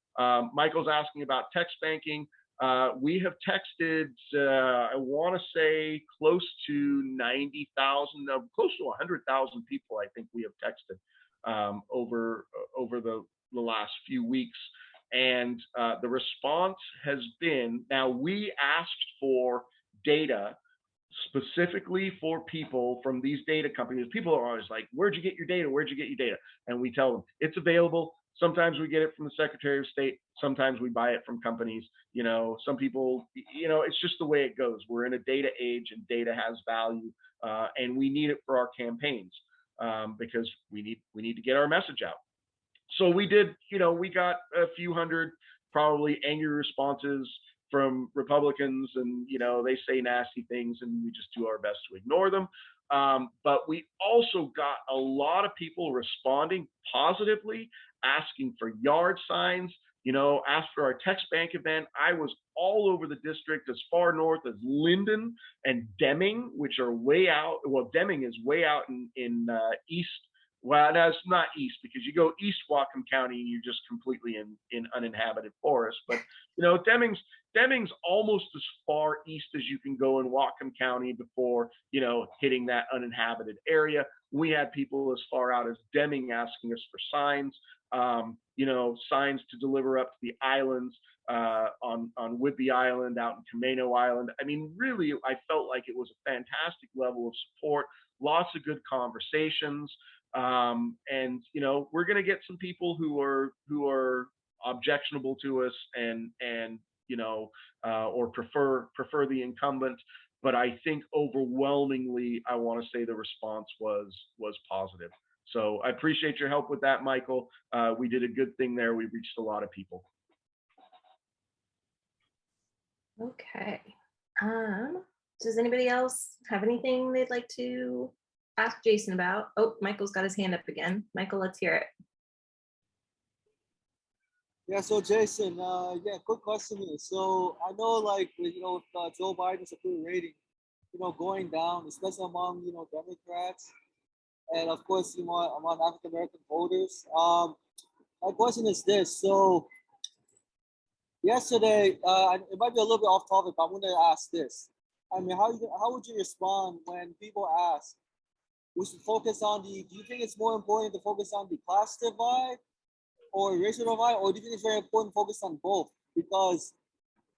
Michael's asking about text banking. We have texted, I want to say close to 90,000, close to 100,000 people, I think we have texted over the last few weeks. And the response has been, now we asked for data specifically for people from these data companies. People are always like, where'd you get your data? Where'd you get your data? And we tell them it's available. Sometimes we get it from the Secretary of State. Sometimes we buy it from companies. You know, some people, you know, it's just the way it goes. We're in a data age and data has value, and we need it for our campaigns because we need to get our message out. So we did, you know, we got a few hundred probably angry responses from Republicans, and you know, they say nasty things and we just do our best to ignore them. But we also got a lot of people responding positively, asking for yard signs. You know, after our text bank event, I was all over the district as far north as Linden and Deming, which are way out. Well, Deming is way out in east. Well, no, it's not east, because you go east Whatcom County and you're just completely in uninhabited forest. But you know, Deming's almost as far east as you can go in Whatcom County before, you know, hitting that uninhabited area. We had people as far out as Deming asking us for signs, you know, signs to deliver up to the islands, on Whidbey Island, out in Camano Island. I mean, really, I felt like it was a fantastic level of support, lots of good conversations. And you know, we're going to get some people who are objectionable to us and you know, or prefer the incumbent. But I think overwhelmingly, I want to say the response was positive. So I appreciate your help with that, Michael. We did a good thing there. We reached a lot of people. Okay. Does anybody else have anything they'd like to ask Jason about? Oh, Michael's got his hand up again. Michael, let's hear it. Yeah, so Jason, yeah, quick question here. So I know, like, you know, with Joe Biden's approval rating, you know, going down, especially among, you know, Democrats, and of course, you know, among African American voters. My question is this: so yesterday, it might be a little bit off topic, but I'm going to ask this. I mean, how would you respond when people ask, we should focus on do you think it's more important to focus on the class divide or racial divide, or do you think it's very important to focus on both? Because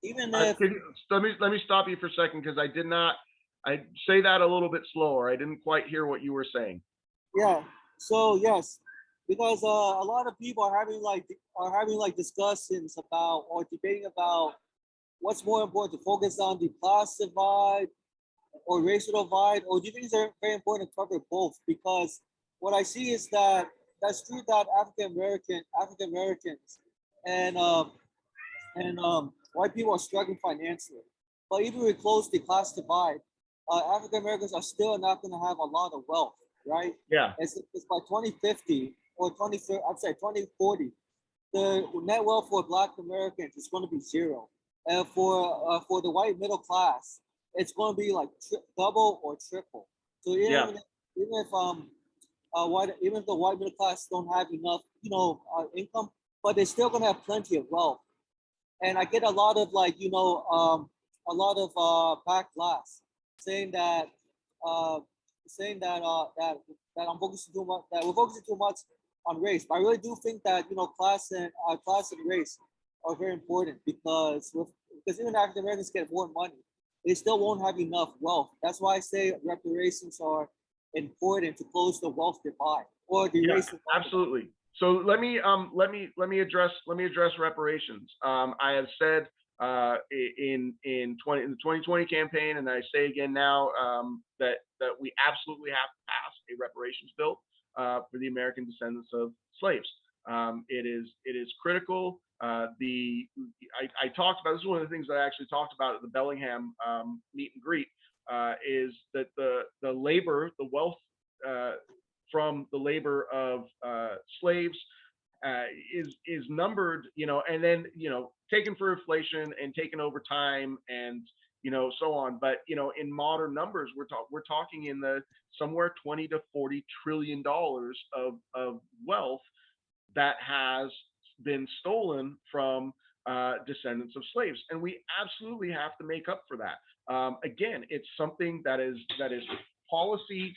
even if let me stop you for a second, because I say that a little bit slower. I didn't quite hear what you were saying. Yeah. So yes, because a lot of people are having like discussions about or debating about what's more important, to focus on the class divide or racial divide, or do you think it's very important to cover both? Because what I see is that that's true that African Americans and white people are struggling financially. But even if we close the class divide, African Americans are still not going to have a lot of wealth, right? Yeah. It's by 2050 or 2040, the net wealth for Black Americans is going to be zero, and for the white middle class, it's going to be like double or triple. So even if the white middle class don't have enough, you know, income, but they're still going to have plenty of wealth. And I get a lot of like, you know, a lot of backlash saying that that I'm focusing too much, that we're focusing too much on race. But I really do think that, you know, class and race are very important, because even African Americans get more money, they still won't have enough wealth. That's why I say reparations are important to close the wealth divide or the race divide. Absolutely. So let me address reparations. I have said in the 2020 campaign, and I say again now, that we absolutely have to pass a reparations bill for the American descendants of slaves. It is critical. I talked about, this is one of the things that I actually talked about at the Bellingham meet and greet, is that the wealth from the labor of slaves is numbered, you know, and then, you know, taken for inflation and taken over time, and you know, so on. But you know, in modern numbers, we're talking in the somewhere 20 to 40 trillion dollars of wealth that has been stolen from descendants of slaves, and we absolutely have to make up for that. Again, it's something that is policy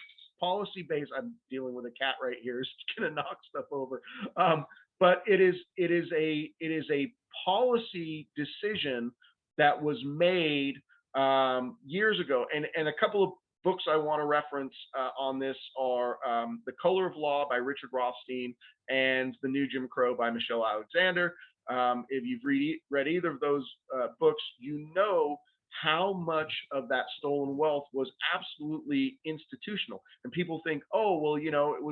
based. I'm dealing with a cat right here. It's gonna knock stuff over. But it is a policy decision that was made years ago. And a couple of books I want to reference on this are The Color of Law by Richard Rothstein and The New Jim Crow by Michelle Alexander. If you've read either of those books, you know how much of that stolen wealth was absolutely institutional. And people think, oh, well, you know, it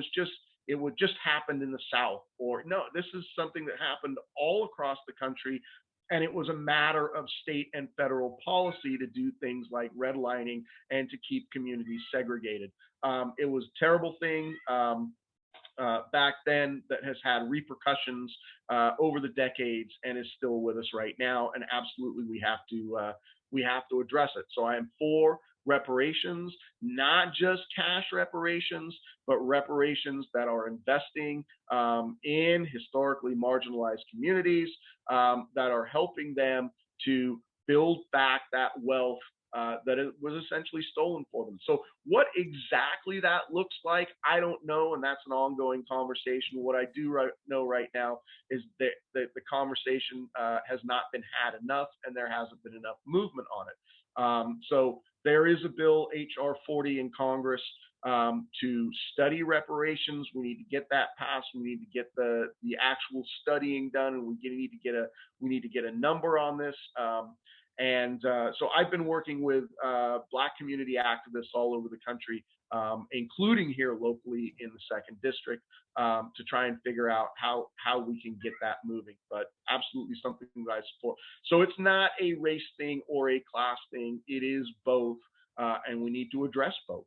would just happen in the South. Or no, this is something that happened all across the country. And it was a matter of state and federal policy to do things like redlining and to keep communities segregated. It was a terrible thing back then that has had repercussions over the decades and is still with us right now. And absolutely, we have to address it. So I am for reparations, not just cash reparations, but reparations that are investing in historically marginalized communities, that are helping them to build back that wealth that it was essentially stolen for them. So what exactly that looks like, I don't know, and that's an ongoing conversation. What I do know right now is that the conversation has not been had enough, and there hasn't been enough movement on it. So there is a bill, HR 40, in Congress to study reparations. We need to get that passed. We need to get the actual studying done, and we need to get a number on this. So I've been working with Black community activists all over the country, including here locally in the 2nd District, to try and figure out how we can get that moving. But absolutely something that I support. So it's not a race thing or a class thing. It is both, and we need to address both.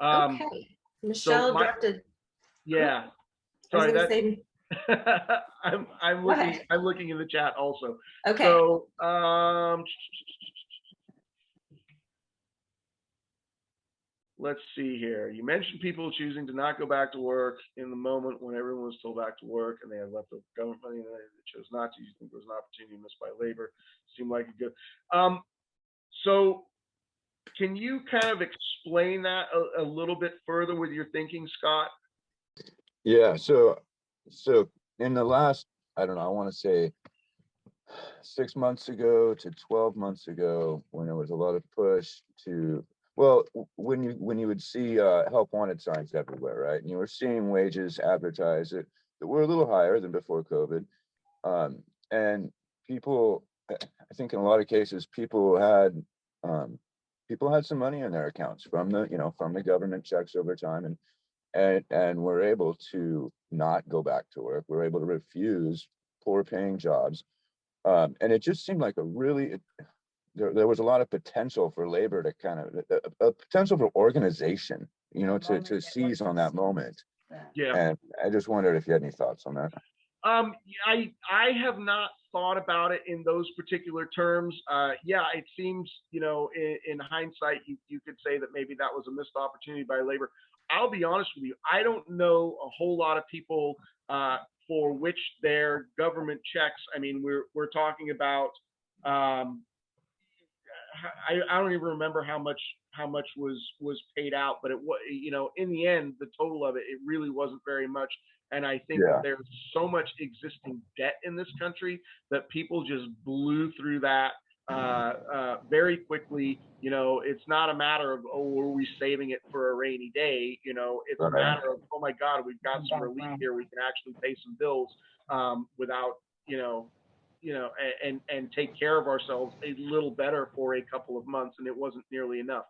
Okay. Michelle dropped a. Yeah. Sorry, I'm looking in the chat also. Okay. So let's see here. You mentioned people choosing to not go back to work in the moment when everyone was told back to work and they had left the government money and they chose not to. You think there was an opportunity missed by labor? Seemed like a good. So can you kind of explain that a little bit further with your thinking, Scott? Yeah, so in the last, I don't know, I want to say 6 months ago to 12 months ago, when there was a lot of push to, well, when you would see help wanted signs everywhere, right? And you were seeing wages advertised that were a little higher than before COVID. And people, I think in a lot of cases, people had some money in their accounts from the government checks over time, and we're able to not go back to work. We're able to refuse poor paying jobs. And it just seemed like there was a lot of potential for labor to kind of, a potential for organization, to seize on that moment. Yeah. And I just wondered if you had any thoughts on that. I have not thought about it in those particular terms. Yeah, it seems, in hindsight, you could say that maybe that was a missed opportunity by labor. I'll be honest with you, I don't know a whole lot of people for which their government checks. I mean, we're talking about, I don't even remember how much was paid out, but it was, in the end, the total of it really wasn't very much. And I think that there's so much existing debt in this country that people just blew through that very quickly. It's not a matter of, oh, were we saving it for a rainy day? It's a matter of, oh my God, we've got some relief here. We can actually pay some bills without, and take care of ourselves a little better for a couple of months. And it wasn't nearly enough.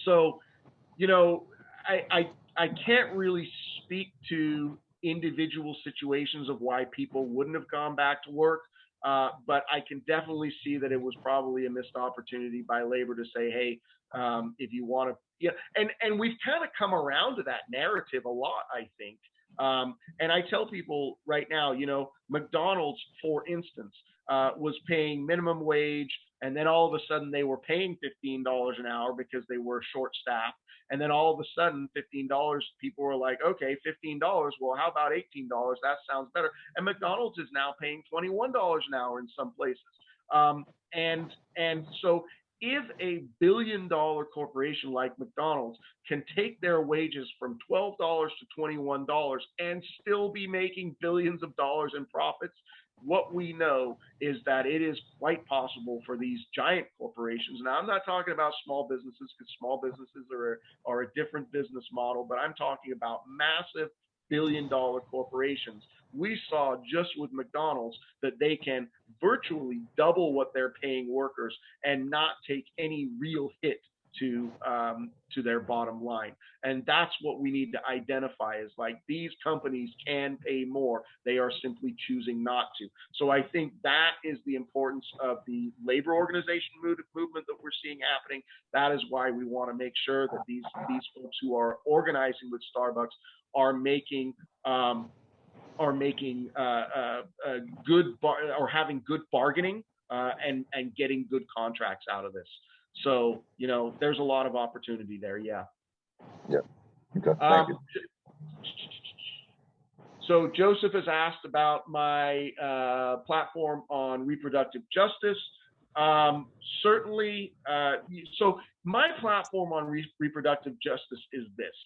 So, I can't really speak to individual situations of why people wouldn't have gone back to work. But I can definitely see that it was probably a missed opportunity by labor to say, hey, if you want to, and we've kind of come around to that narrative a lot, I think. And I tell people right now, McDonald's, for instance, was paying minimum wage, and then all of a sudden they were paying $15 an hour because they were short-staffed. And then all of a sudden, $15, people were like, okay, $15. Well, how about $18? That sounds better. And McDonald's is now paying $21 an hour in some places. And so if a billion-dollar corporation like McDonald's can take their wages from $12 to $21 and still be making billions of dollars in profits, what we know is that it is quite possible for these giant corporations. Now, I'm not talking about small businesses, because small businesses are a different business model, but I'm talking about massive billion-dollar corporations. We saw just with McDonald's that they can virtually double what they're paying workers and not take any real hit to their bottom line. And that's what we need to identify, is like, these companies can pay more. They are simply choosing not to. So I think that is the importance of the labor organization movement that we're seeing happening. That is why we want to make sure that these folks who are organizing with Starbucks are making having good bargaining and getting good contracts out of this. So, you know, there's a lot of opportunity there. Yeah. Yeah. Okay. Thank you. So Joseph has asked about my platform on reproductive justice. Certainly, so my platform on reproductive justice is this.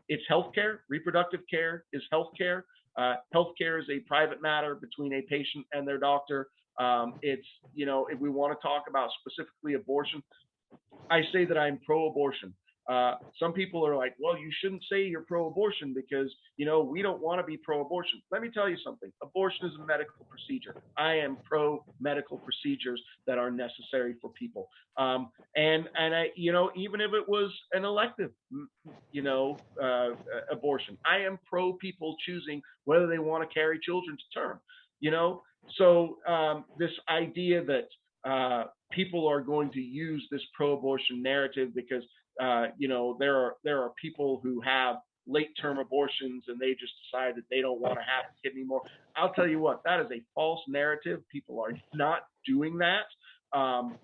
It's healthcare. Reproductive care is healthcare. Healthcare is a private matter between a patient and their doctor. It's, you know, if we want to talk about specifically abortion, I say that I'm pro-abortion. Some people are like, well, you shouldn't say you're pro-abortion because, you know, we don't want to be pro-abortion. Let me tell you something. Abortion is a medical procedure. I am pro-medical procedures that are necessary for people. And I, you know, even if it was an elective, you know, abortion, I am pro people choosing whether they want to carry children to term, you know. So this idea that people are going to use this pro-abortion narrative because you know, there are people who have late-term abortions and they just decide that they don't want to have a kid anymore. I'll tell you what, that is a false narrative. People are not doing that.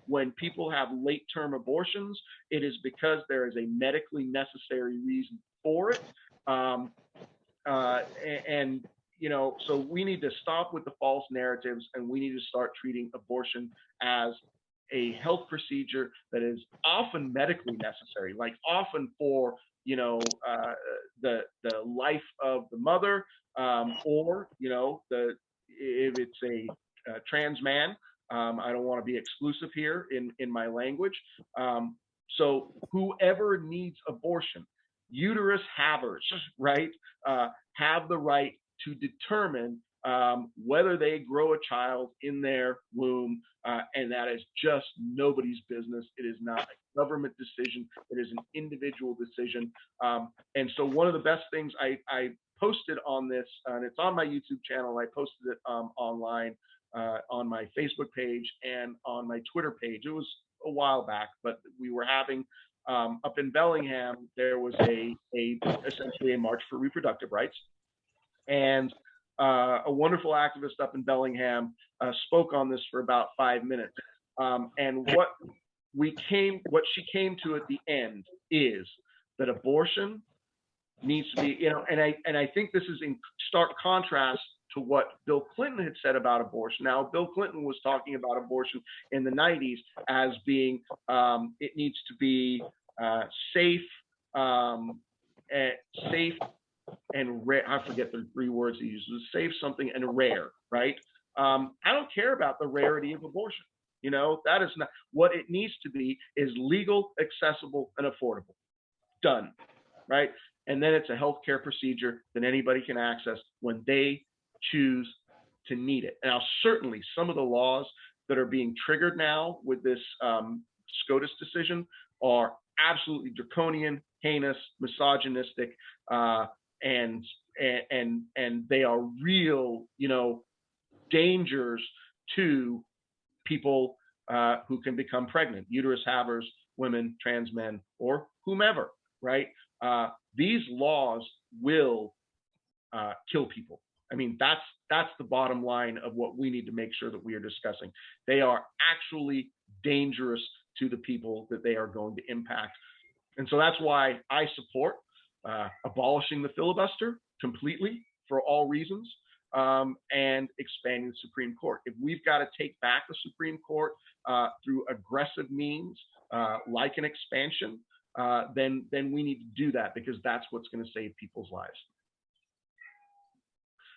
When people have late-term abortions, it is because there is a medically necessary reason for it. And you know, so we need to stop with the false narratives, and we need to start treating abortion as a health procedure that is often medically necessary, like often for, you know, the life of the mother, or, you know, if it's a trans man. I don't want to be exclusive here in my language. So whoever needs abortion, uterus havers, right, have the right to determine whether they grow a child in their womb, and that is just nobody's business. It is not a government decision. It is an individual decision. And so one of the best things I posted on this, and it's on my YouTube channel, I posted it online on my Facebook page and on my Twitter page. It was a while back, but we were having up in Bellingham, there was essentially a march for reproductive rights. And a wonderful activist up in Bellingham spoke on this for about 5 minutes. And what she came to at the end is that abortion needs to be, you know, and I think this is in stark contrast to what Bill Clinton had said about abortion. Now, Bill Clinton was talking about abortion in the 90s as being, it needs to be safe, safe and rare. I forget the 3 words he uses: safe, something, and rare, right? I don't care about the rarity of abortion. You know, that is not what it needs to be. Is legal, accessible, and affordable. Done, right? And then it's a healthcare procedure that anybody can access when they choose to need it. Now, certainly some of the laws that are being triggered now with this SCOTUS decision are absolutely draconian, heinous, misogynistic, and they are real, you know, dangers to people who can become pregnant, uterus havers, women, trans men, or whomever, right? These laws will kill people. I mean, that's the bottom line of what we need to make sure that we are discussing. They are actually dangerous to the people that they are going to impact. And so that's why I support abolishing the filibuster completely for all reasons. and expanding the Supreme Court. If we've got to take back the Supreme Court through aggressive means, like an expansion, then we need to do that, because that's what's going to save people's lives.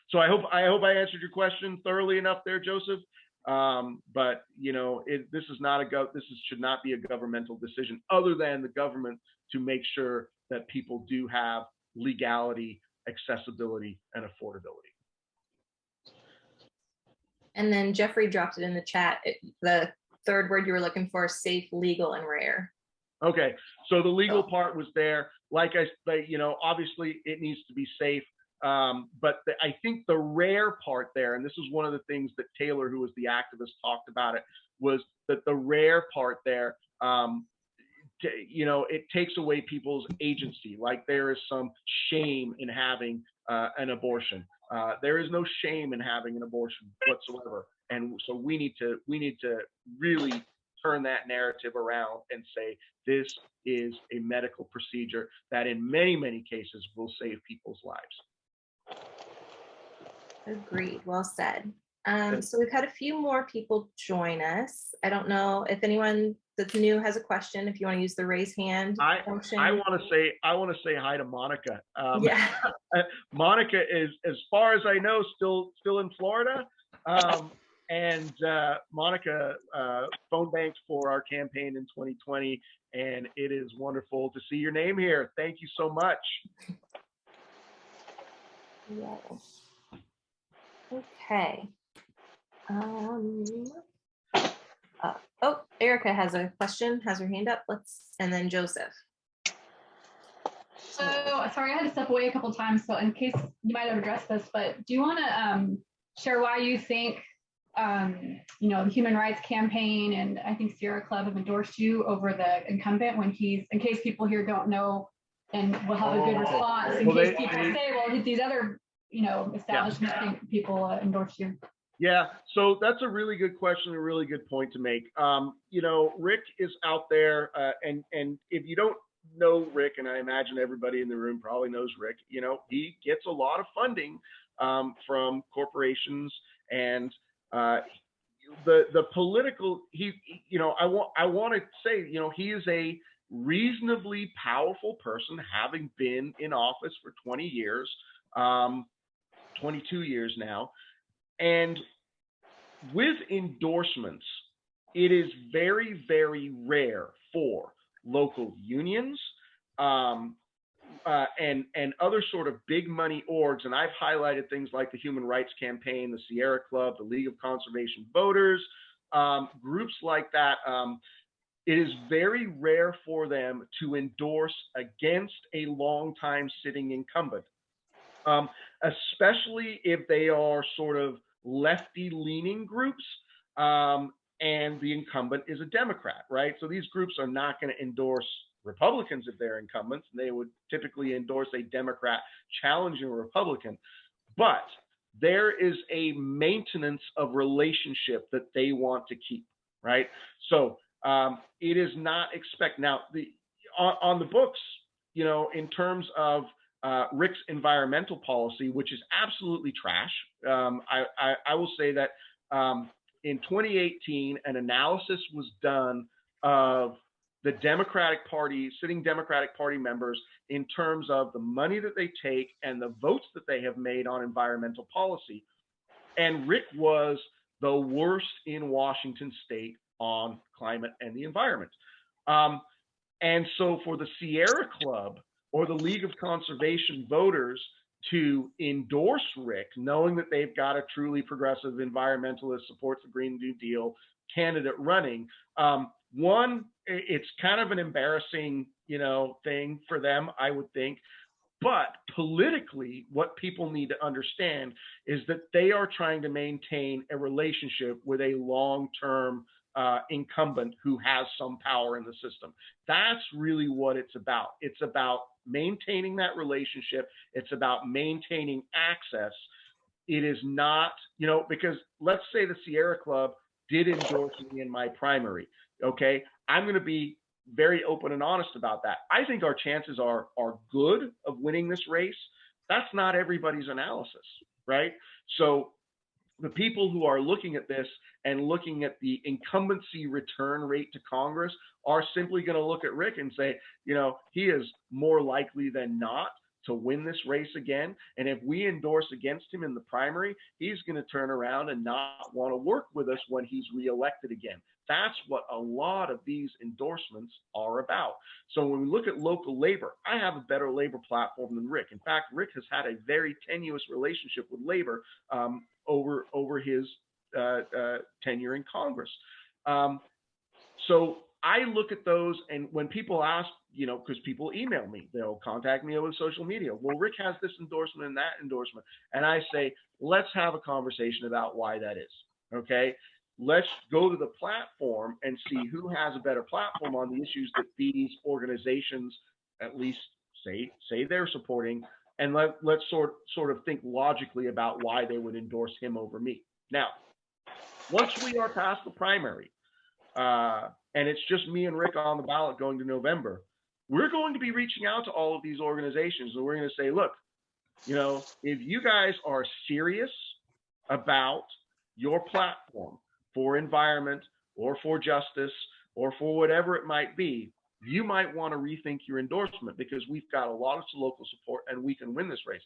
So I hope I answered your question thoroughly enough there, Joseph. But you know, this should not be a governmental decision, other than the government to make sure that people do have legality, accessibility, and affordability. And then Jeffrey dropped it in the chat. The third word you were looking for, safe, legal, and rare. Okay, so the legal part was there. Like you know, obviously it needs to be safe. But I think the rare part there, and this is one of the things that Taylor, who was the activist, talked about, it was that the rare part there, you know, it takes away people's agency. Like, there is some shame in having an abortion. There is no shame in having an abortion whatsoever. And so we need to really turn that narrative around and say, this is a medical procedure that in many, many cases will save people's lives. Agreed. Well said. So we've had a few more people join us. I don't know if anyone that's new has a question. If you want to use the raise hand function. I want to say hi to Monica. Yeah. Monica is, as far as I know, still in Florida. And Monica phone banked for our campaign in 2020, and it is wonderful to see your name here. Thank you so much. Yes. Okay. Oh, Erica has a question, has her hand up. And then Joseph. So sorry, I had to step away a couple of times, so in case you might have addressed this, but do you want to share why you think you know, the Human Rights Campaign and I think Sierra Club have endorsed you over the incumbent, when he's, in case people here don't know, and we'll have a good response in case people say, well, these other, you know, establishment people endorse you. Yeah, so that's a really good question, a really good point to make. You know, Rick is out there, and if you don't know Rick, and I imagine everybody in the room probably knows Rick, you know, he gets a lot of funding from corporations, and the political, you know, I want to say, you know, he is a reasonably powerful person, having been in office for 20 years, 22 years now. And with endorsements, it is very, very rare for local unions and other sort of big money orgs. And I've highlighted things like the Human Rights Campaign, the Sierra Club, the League of Conservation Voters, groups like that. It is very rare for them to endorse against a longtime sitting incumbent, especially if they are sort of lefty-leaning groups, and the incumbent is a Democrat, right? So these groups are not going to endorse Republicans if they're incumbents. They would typically endorse a Democrat challenging a Republican. But there is a maintenance of relationship that they want to keep, right? So it is not now on the books, you know, in terms of Rick's environmental policy, which is absolutely trash. I will say that in 2018, an analysis was done of the Democratic Party, sitting Democratic Party members, in terms of the money that they take and the votes that they have made on environmental policy. And Rick was the worst in Washington state on climate and the environment. And so for the Sierra Club or the League of Conservation Voters to endorse Rick, knowing that they've got a truly progressive environmentalist, supports the Green New Deal candidate running, one, it's kind of an embarrassing, you know, thing for them, I would think. But politically, what people need to understand is that they are trying to maintain a relationship with a long-term incumbent who has some power in the system. That's really what it's about. It's about maintaining that relationship. It's about maintaining access. It is not, you know, because let's say the Sierra Club did endorse me in my primary. Okay, I'm going to be very open and honest about that. I think our chances are good of winning this race. That's not everybody's analysis. right? So the people who are looking at this and looking at the incumbency return rate to Congress are simply going to look at Rick and say, he is more likely than not to win this race again. And if we endorse against him in the primary, he's going to turn around and not want to work with us when he's reelected again. That's what a lot of these endorsements are about. So when we look at local labor, I have a better labor platform than Rick. In fact, Rick has had a very tenuous relationship with labor over his tenure in Congress. So I look at those, and when people ask, because people email me, they'll contact me over social media. Well, Rick has this endorsement and that endorsement. And I say, let's have a conversation about why that is. Okay. Let's go to the platform and see who has a better platform on the issues that these organizations at least say they're supporting. And let's sort of think logically about why they would endorse him over me. Now, once we are past the primary, and it's just me and Rick on the ballot going to November, we're going to be reaching out to all of these organizations, and we're going to say, look, if you guys are serious about your platform for environment or for justice or for whatever it might be, you might want to rethink your endorsement, because we've got a lot of local support and we can win this race.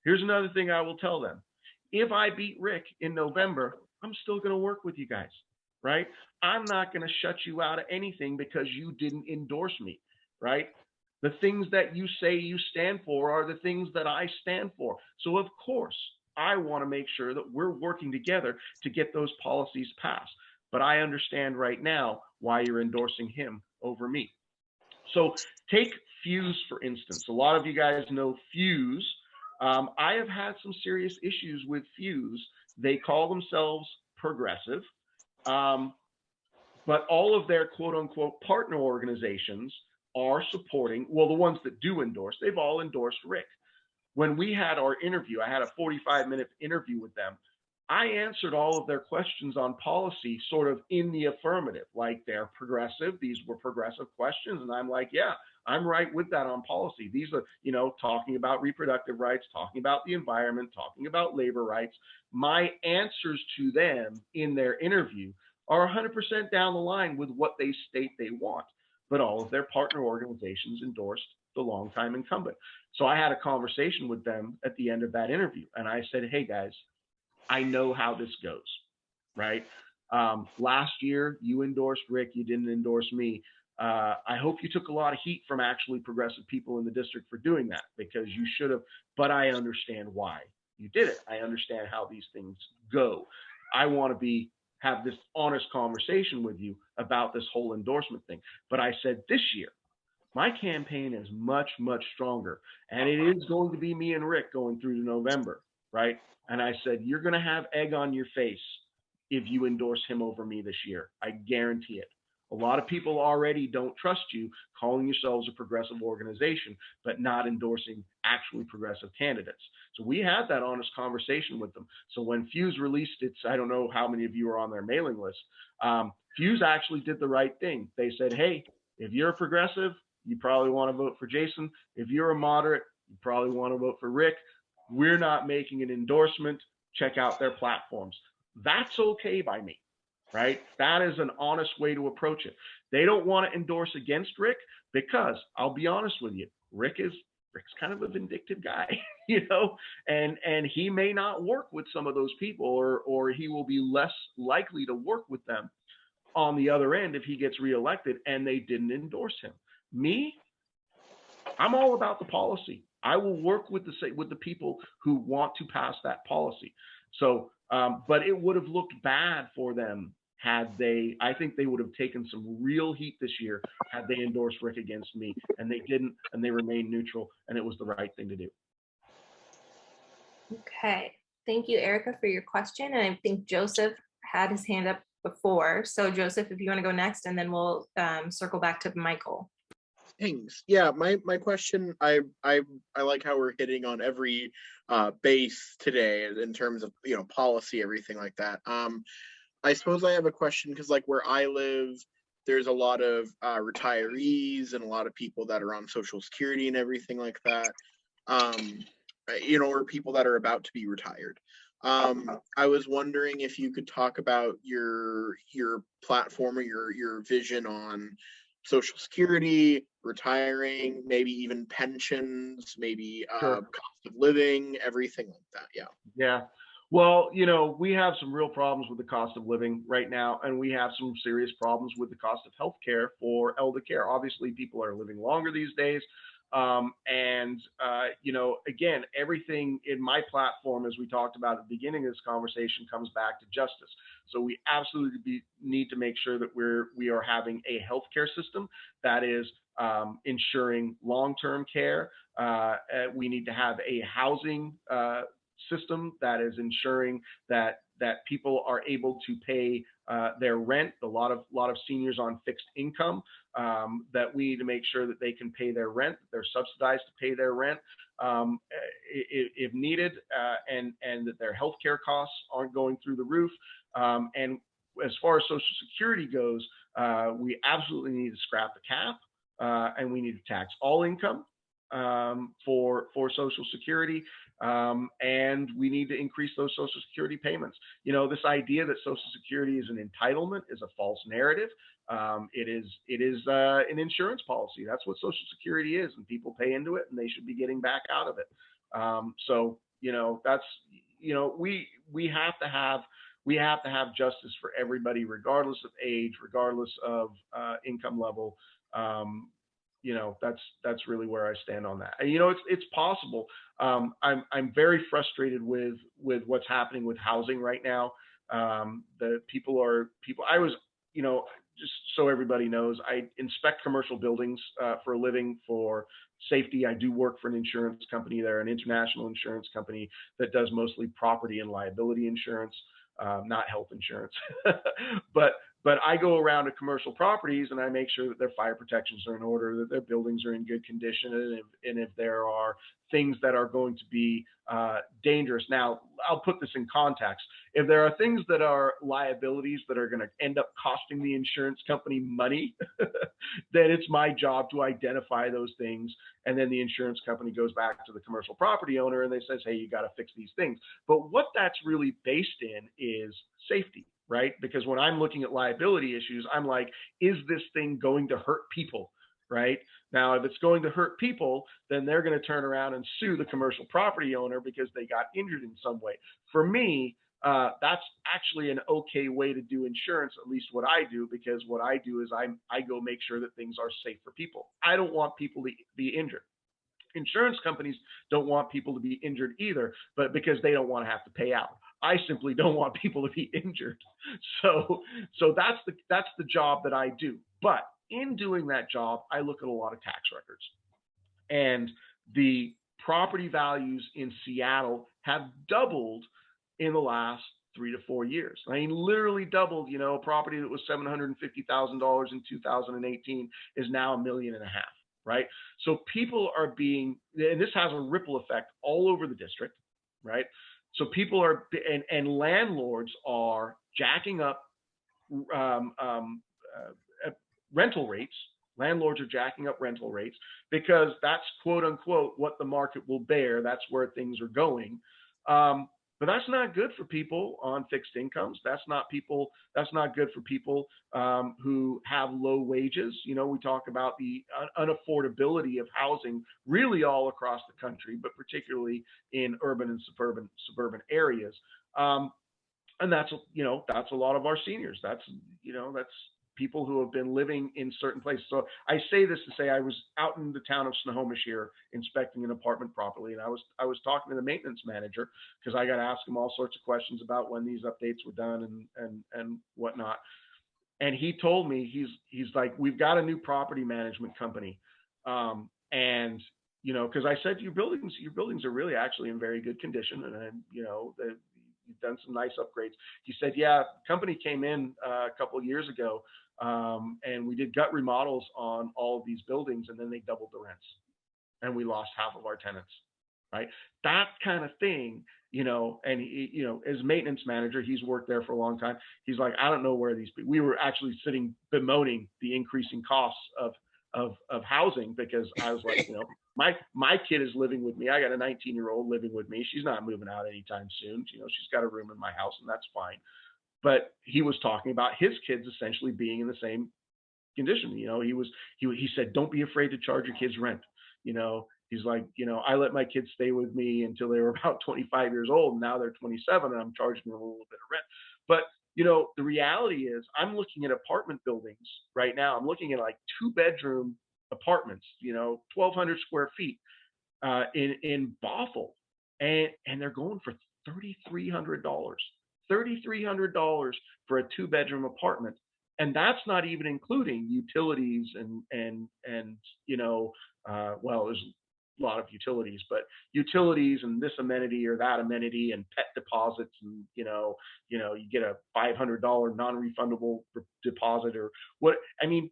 Here's another thing I will tell them. If I beat Rick in November, I'm still going to work with you guys, right? I'm not going to shut you out of anything because you didn't endorse me, right? The things that you say you stand for are the things that I stand for. So of course, I want to make sure that we're working together to get those policies passed. But I understand right now why you're endorsing him over me. So take Fuse, for instance. A lot of you guys know Fuse. I have had some serious issues with Fuse. They call themselves progressive, but all of their quote unquote partner organizations are supporting, well, the ones that do endorse, they've all endorsed Rick. When we had our interview, I had a 45-minute interview with them. I answered all of their questions on policy sort of in the affirmative, like they're progressive. These were progressive questions. And I'm like, yeah, I'm right with that on policy. These are, talking about reproductive rights, talking about the environment, talking about labor rights. My answers to them in their interview are 100% down the line with what they state they want. But all of their partner organizations endorsed the longtime incumbent. So I had a conversation with them at the end of that interview. And I said, hey, guys, I know how this goes, right? Last year, you endorsed Rick. You didn't endorse me. I hope you took a lot of heat from actually progressive people in the district for doing that, because you should have. But I understand why you did it. I understand how these things go. I want to have this honest conversation with you about this whole endorsement thing. But I said this year, my campaign is much, much stronger. And it is going to be me and Rick going through to November, right? And I said, you're going to have egg on your face if you endorse him over me this year. I guarantee it. A lot of people already don't trust you calling yourselves a progressive organization, but not endorsing actually progressive candidates. So we had that honest conversation with them. So when Fuse released its, I don't know how many of you are on their mailing list, Fuse actually did the right thing. They said, hey, if you're a progressive, you probably want to vote for Jason. If you're a moderate, you probably want to vote for Rick. We're not making an endorsement. Check out their platforms. That's okay by me, right? That is an honest way to approach it. They don't want to endorse against Rick because, I'll be honest with you, Rick's kind of a vindictive guy, and he may not work with some of those people, or he will be less likely to work with them on the other end if he gets reelected and they didn't endorse him. Me, I'm all about the policy. I will work with the people who want to pass that policy. So, but it would have looked bad for them I think they would have taken some real heat this year had they endorsed Rick against me, and they didn't, and they remained neutral, and it was the right thing to do. Okay, thank you, Erica, for your question. And I think Joseph had his hand up before. So Joseph, if you want to go next, and then we'll circle back to Michael. Thanks. Yeah, my question, I like how we're hitting on every base today in terms of policy, everything like that. I suppose I have a question because, like, where I live, there's a lot of retirees and a lot of people that are on Social Security and everything like that. or people that are about to be retired. I was wondering if you could talk about your platform or your vision on Social Security, retiring, maybe even pensions, maybe Sure. cost of living, everything like that. Yeah. Yeah. Well, we have some real problems with the cost of living right now, and we have some serious problems with the cost of healthcare for elder care. Obviously, people are living longer these days. Again, everything in my platform, as we talked about at the beginning of this conversation, comes back to justice. So we absolutely need to make sure that we are having a healthcare system that is ensuring long-term care. We need to have a housing system that is ensuring that people are able to pay their rent. A lot of seniors on fixed income, that we need to make sure that they can pay their rent, that they're subsidized to pay their rent if needed, and that their healthcare costs aren't going through the roof. And as far as Social Security goes, we absolutely need to scrap the cap, and we need to tax all income for Social Security, and we need to increase those Social Security payments. This idea that Social Security is an entitlement is a false narrative. It is an insurance policy. That's what Social Security is, and people pay into it, and they should be getting back out of it. That's we have to have justice for everybody, regardless of age, regardless of income level. That's really where I stand on that. And, it's possible. I'm very frustrated with what's happening with housing right now. I was, just so everybody knows, I inspect commercial buildings for a living for safety. I do work for an insurance company. They're an international insurance company that does mostly property and liability insurance, not health insurance. But I go around to commercial properties and I make sure that their fire protections are in order, that their buildings are in good condition, and if there are things that are going to be dangerous. Now, I'll put this in context. If there are things that are liabilities that are going to end up costing the insurance company money, then it's my job to identify those things. And then the insurance company goes back to the commercial property owner and they says, hey, you got to fix these things. But what that's really based in is safety, right? Because when I'm looking at liability issues, I'm like, is this thing going to hurt people, right? Now, if it's going to hurt people, then they're going to turn around and sue the commercial property owner because they got injured in some way. For me, that's actually an okay way to do insurance, at least what I do, because what I do is I go make sure that things are safe for people. I don't want people to be injured. Insurance companies don't want people to be injured either, but because they don't want to have to pay out. I simply don't want people to be injured. So that's the job that I do. But in doing that job, I look at a lot of tax records. And the property values in Seattle have doubled in the last 3 to 4 years. I mean, literally doubled. A property that was $750,000 in 2018 is now $1.5 million. Right? So people are being, and this has a ripple effect all over the district, right? So people are, and landlords are jacking up rental rates. Landlords are jacking up rental rates because that's quote unquote what the market will bear. That's where things are going. But that's not good for people on fixed incomes. That's not good for people who have low wages. We talk about the unaffordability of housing really all across the country, but particularly in urban and suburban areas. And that's a lot of our seniors. That's people who have been living in certain places. So I say this to say I was out in the town of Snohomish here inspecting an apartment property, and I was talking to the maintenance manager because I got to ask him all sorts of questions about when these updates were done and whatnot. And he told me, he's like, we've got a new property management company, and because I said your buildings are really actually in very good condition, and you've done some nice upgrades. He said, yeah, company came in a couple of years ago, and we did gut remodels on all of these buildings, and then they doubled the rents, and we lost half of our tenants, right? That kind of thing, and he, as maintenance manager, he's worked there for a long time. He's like, I don't know where we were actually sitting bemoaning the increasing costs of housing, because I was like, my kid is living with me. I got a 19-year-old living with me. She's not moving out anytime soon. You know, she's got a room in my house, and that's fine. But he was talking about his kids essentially being in the same condition. You know, he said, don't be afraid to charge your kids rent. You know, he's like, you know, I let my kids stay with me until they were about 25 years old. And now they're 27 and I'm charging them a little bit of rent. But, you know, the reality is I'm looking at apartment buildings right now. I'm looking at like 2-bedroom apartments, you know, 1,200 square feet in Bothell. And they're going for $3,300. $3,300 for a 2-bedroom apartment. And that's not even including utilities and you know, well, there's a lot of utilities, but utilities and this amenity or that amenity and pet deposits, and you get a $500 non-refundable deposit or what. I mean,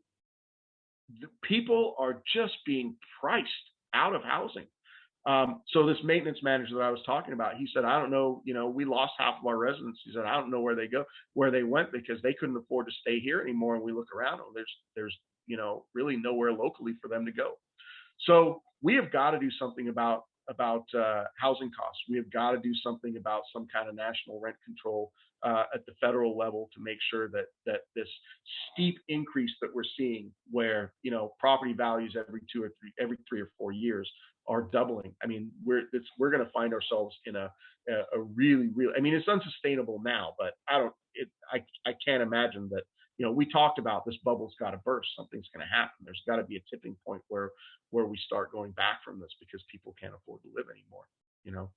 people are just being priced out of housing. So this maintenance manager that I was talking about, he said, I don't know, you know, we lost half of our residents. He said, I don't know where they went because they couldn't afford to stay here anymore. And we look around, and there's, you know, really nowhere locally for them to go. So we have got to do something about housing costs. We have got to do something about some kind of national rent control at the federal level to make sure that this steep increase that we're seeing, where, you know, property values every 3 or 4 years are doubling. I mean, we're going to find ourselves in a really, I mean, it's unsustainable now, but I can't imagine that, you know, we talked about this bubble's got to burst. Something's going to happen. There's got to be a tipping point where we start going back from this because people can't afford to live anymore, you know?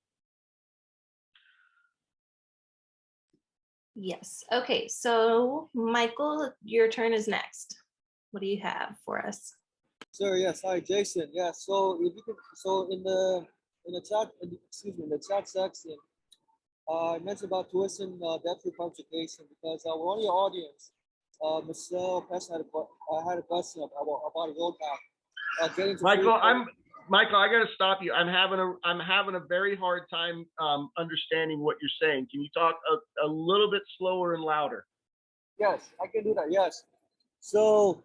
Yes. Okay. So Michael, your turn is next. What do you have for us? Sir, yes. Hi, Jason. Yeah. So if you could, so in the chat, in the chat section, I mentioned about tuition debt publication because one of your audience, Michelle Pesson had a question about a roadmap. Michael, I got to stop you. I'm having a very hard time understanding what you're saying. Can you talk a little bit slower and louder? Yes, I can do that. Yes. So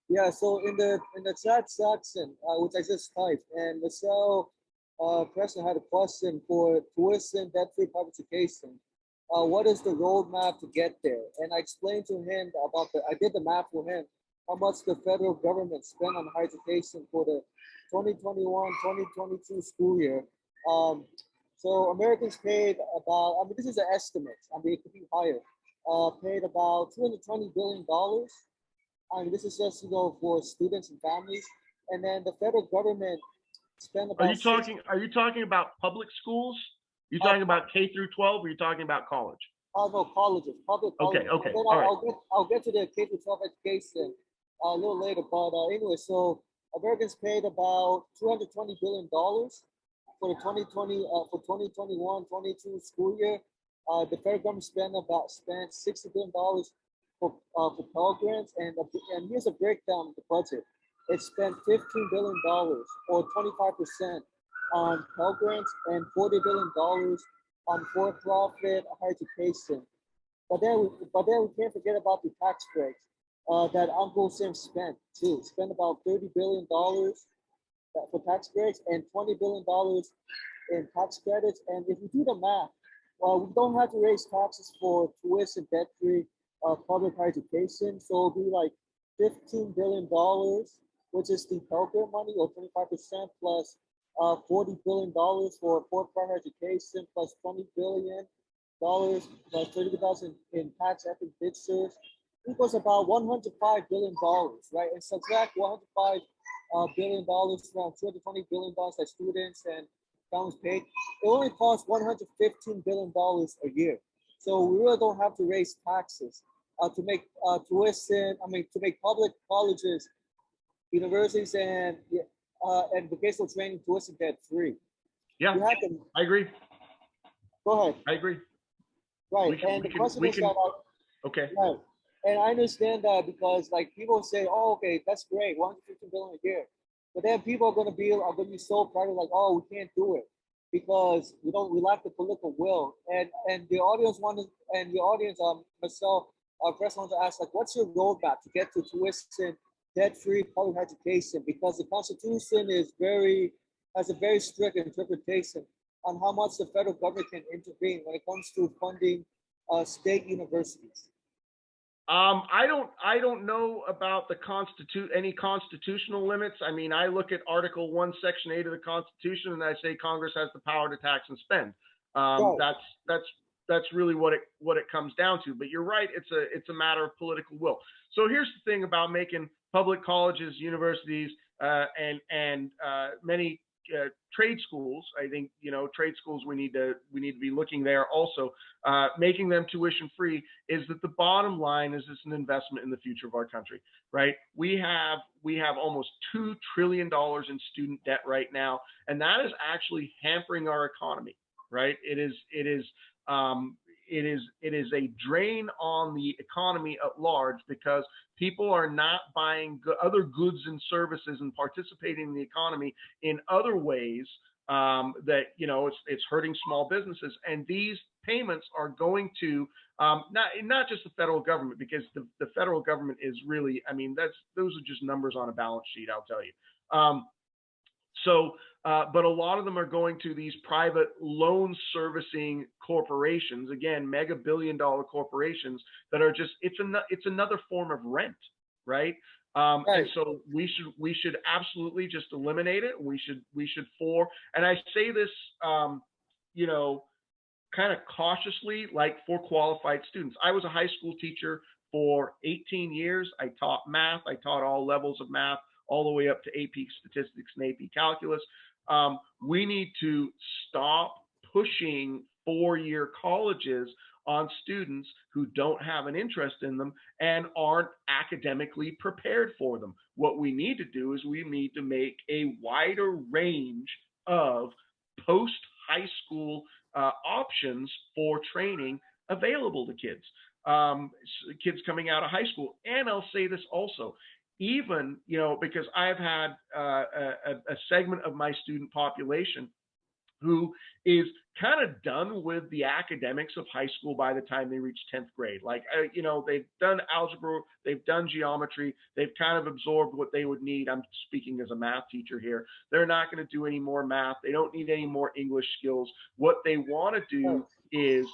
yeah, so in the chat section, which I just typed, and Michelle Preston had a question for tuition debt-free public education. What is the roadmap to get there? And I explained to him about I did the math for him, how much the federal government spent on higher education for the 2021-2022 school year. So Americans paid about, I mean, this is an estimate, I mean, it could be higher, paid about $220 billion. I mean, this is just, you know, for students and families. And then the federal government spent about— Are you talking about public schools? You talking about K through 12, or are you talking about college? Oh no, colleges, public colleges. Okay. Then I'll get to the K through 12 education a little later. But anyway, so Americans paid about $220 billion for the 2021-22 school year. The federal government spent $60 billion for Pell Grants, and here's a breakdown of the budget. It spent $15 billion, or 25%, on Pell Grants and $40 billion on for-profit higher education. But then we can't forget about the tax breaks that Uncle Sam spent too. Spent about $30 billion for tax breaks and $20 billion in tax credits. And if you do the math, we don't have to raise taxes for tuition debt-free public higher education. So it'll be like $15 billion, which is the Pell Grant money, or 25%, plus $40 billion for for-profit education, plus $20 billion, plus $30,000 in tax expenditures, equals about $105 billion, right? And subtract $105 billion from $220 billion that students and families paid, it only costs $115 billion a year. So we really don't have to raise taxes to make to make public colleges, universities, and vocational training tuition debt free. Yeah, I agree. Go ahead. I agree. Right, the question is that, okay. Right, and I understand that because like people say, oh, okay, that's great, $115 billion a year, but then people are going to be so proud, like, oh, we can't do it because we lack the political will, and the audience Michelle Press wants to ask, like, what's your roadmap to get to tuition debt-free public education, because the Constitution has a very strict interpretation on how much the federal government can intervene when it comes to funding state universities. I don't know about any constitutional limits. I mean, I look at Article 1, Section 8 of the Constitution, and I say Congress has the power to tax and spend. Right. That's really what it comes down to. But you're right, it's a matter of political will. So here's the thing about making public colleges, universities, and many trade schools. I think, trade schools, we need to be looking there also. Making them tuition free is that the bottom line is it's an investment in the future of our country, right? We have almost $2 trillion in student debt right now, and that is actually hampering our economy, right? It is a drain on the economy at large because people are not buying other goods and services and participating in the economy in other ways that, it's hurting small businesses. And these payments are going to not just the federal government, because the federal government is really, those are just numbers on a balance sheet, I'll tell you. But a lot of them are going to these private loan servicing corporations, again, mega billion-dollar corporations that are just, it's another form of rent, right? Right. And so we should absolutely just eliminate it. We should and I say this, kind of cautiously, like for qualified students. I was a high school teacher for 18 years. I taught math. I taught all levels of math, all the way up to AP statistics and AP calculus. We need to stop pushing four-year colleges on students who don't have an interest in them and aren't academically prepared for them. What we need to do is we need to make a wider range of post-high school options for training available to kids, kids coming out of high school. And I'll say this also, even, because I've had a segment of my student population who is kind of done with the academics of high school by the time they reach 10th grade. Like, they've done algebra, they've done geometry, they've kind of absorbed what they would need. I'm speaking as a math teacher here. They're not going to do any more math. They don't need any more English skills. What they want to do is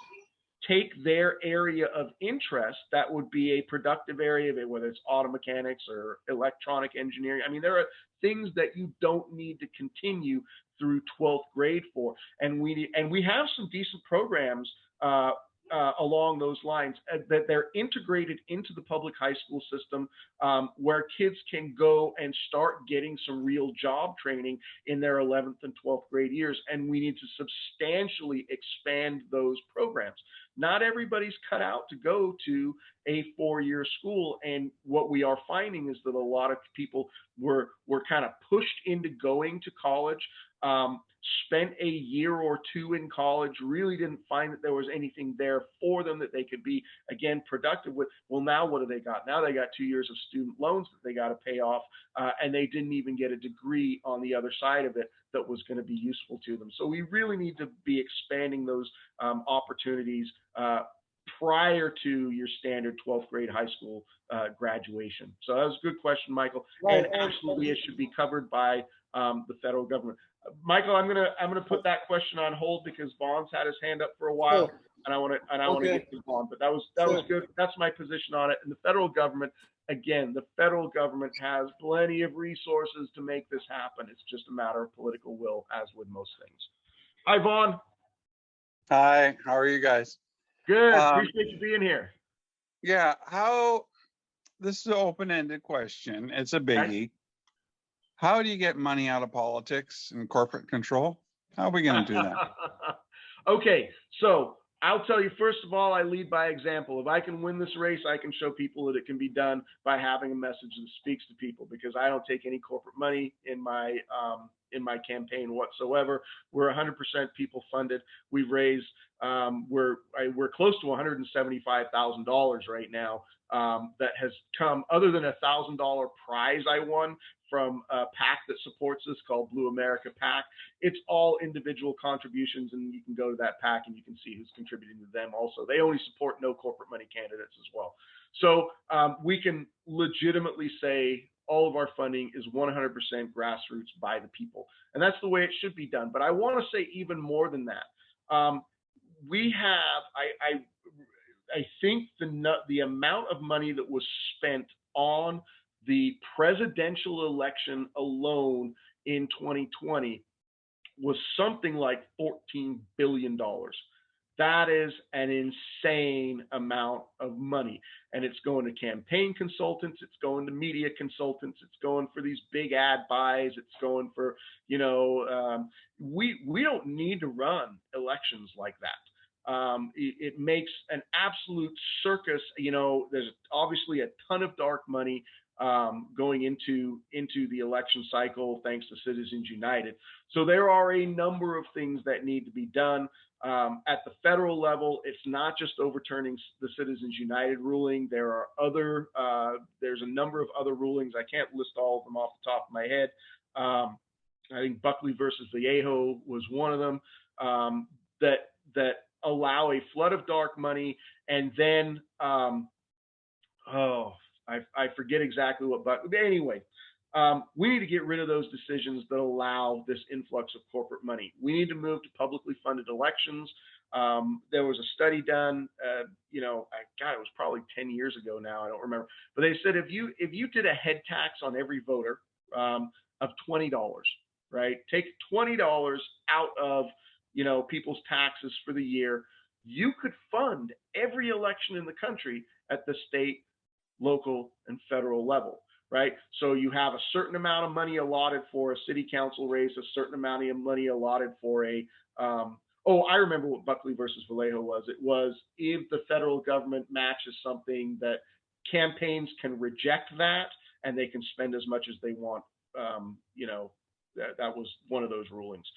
take their area of interest that would be a productive area, whether it's auto mechanics or electronic engineering. There are things that you don't need to continue through 12th grade for. And we have some decent programs along those lines that they're integrated into the public high school system, where kids can go and start getting some real job training in their 11th and 12th grade years. And we need to substantially expand those programs. Not everybody's cut out to go to a four-year school. And what we are finding is that a lot of people were kind of pushed into going to college, spent a year or two in college, really didn't find that there was anything there for them that they could be, again, productive with. Well, now what do they got? Now they got 2 years of student loans that they got to pay off, and they didn't even get a degree on the other side of it that was going to be useful to them. So we really need to be expanding those opportunities prior to your standard 12th grade high school graduation. So that was a good question, Michael. Right. And absolutely, it should be covered by the federal government. Michael, I'm gonna put that question on hold because Vaughn's had his hand up for a while, and I want to get to Vaughn. But that was good. That's my position on it. And the federal government, again, the federal government has plenty of resources to make this happen. It's just a matter of political will, as with most things. Hi, Vaughn. Hi, how are you guys? Good. Appreciate you being here. Yeah, this is an open-ended question. It's a biggie. How do you get money out of politics and corporate control? How are we going to do that? Okay, so I'll tell you, first of all, I lead by example. If I can win this race, I can show people that it can be done by having a message that speaks to people, because I don't take any corporate money in my campaign whatsoever. We're 100% people funded. We've raised, we're close to $175,000 right now. That has come, other than a $1,000 prize I won from a PAC that supports us called Blue America PAC. It's all individual contributions, and you can go to that PAC and you can see who's contributing to them also. They only support no corporate money candidates as well. So we can legitimately say all of our funding is 100% grassroots by the people. And that's the way it should be done. But I want to say even more than that. We have, I think the amount of money that was spent on the presidential election alone in 2020 was something like $14 billion. That is an insane amount of money. And it's going to campaign consultants, it's going to media consultants, it's going for these big ad buys, it's going for, we don't need to run elections like that. It makes an absolute circus. There's obviously a ton of dark money going into the election cycle, thanks to Citizens United. So there are a number of things that need to be done. At the federal level, it's not just overturning the Citizens United ruling. There's a number of other rulings. I can't list all of them off the top of my head. I think Buckley versus Vallejo was one of them, that allow a flood of dark money. And then, I forget exactly what, but anyway, we need to get rid of those decisions that allow this influx of corporate money. We need to move to publicly funded elections. There was a study done, it was probably 10 years ago now, I don't remember, but they said if you did a head tax on every voter of $20, right? Take $20 out of people's taxes for the year, you could fund every election in the country at the state, local, and federal level, right? So you have a certain amount of money allotted for a city council race, a certain amount of money allotted for a, I remember what Buckley versus Vallejo was. It was if the federal government matches something, that campaigns can reject that and they can spend as much as they want. That was one of those rulings.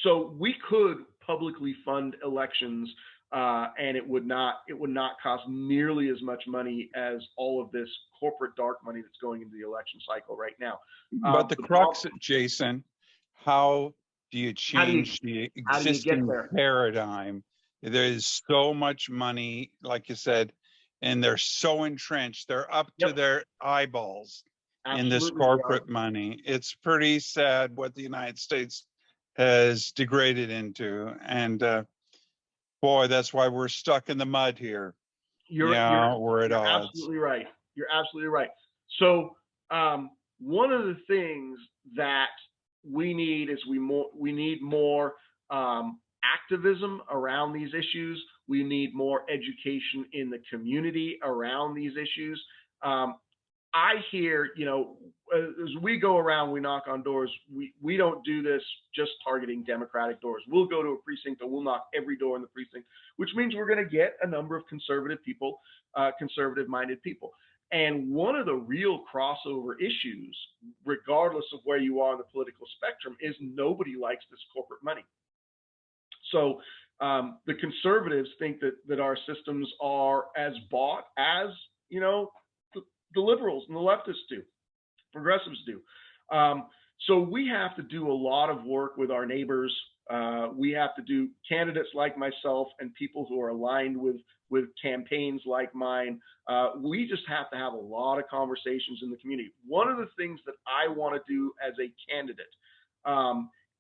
So we could publicly fund elections, and it would not cost nearly as much money as all of this corporate dark money that's going into the election cycle right now. But the crux, Jason, how do you change the existing paradigm? There's so much money, like you said, and they're so entrenched. They're up to their eyeballs in this corporate money. It's pretty sad what the United States has degraded into. And boy, that's why we're stuck in the mud here. We're at odds. Absolutely right. You're absolutely right. So one of the things that we need is we need more activism around these issues. We need more education in the community around these issues. I hear, as we go around, we knock on doors. We don't do this just targeting Democratic doors. We'll go to a precinct and we'll knock every door in the precinct, which means we're going to get a number of conservative people, conservative-minded people. And one of the real crossover issues, regardless of where you are on the political spectrum, is nobody likes this corporate money. So the conservatives think that our systems are as bought as, the liberals and the leftists do, progressives do. So we have to do a lot of work with our neighbors. We have to do candidates like myself and people who are aligned with campaigns like mine. We just have to have a lot of conversations in the community. One of the things that I want to do as a candidate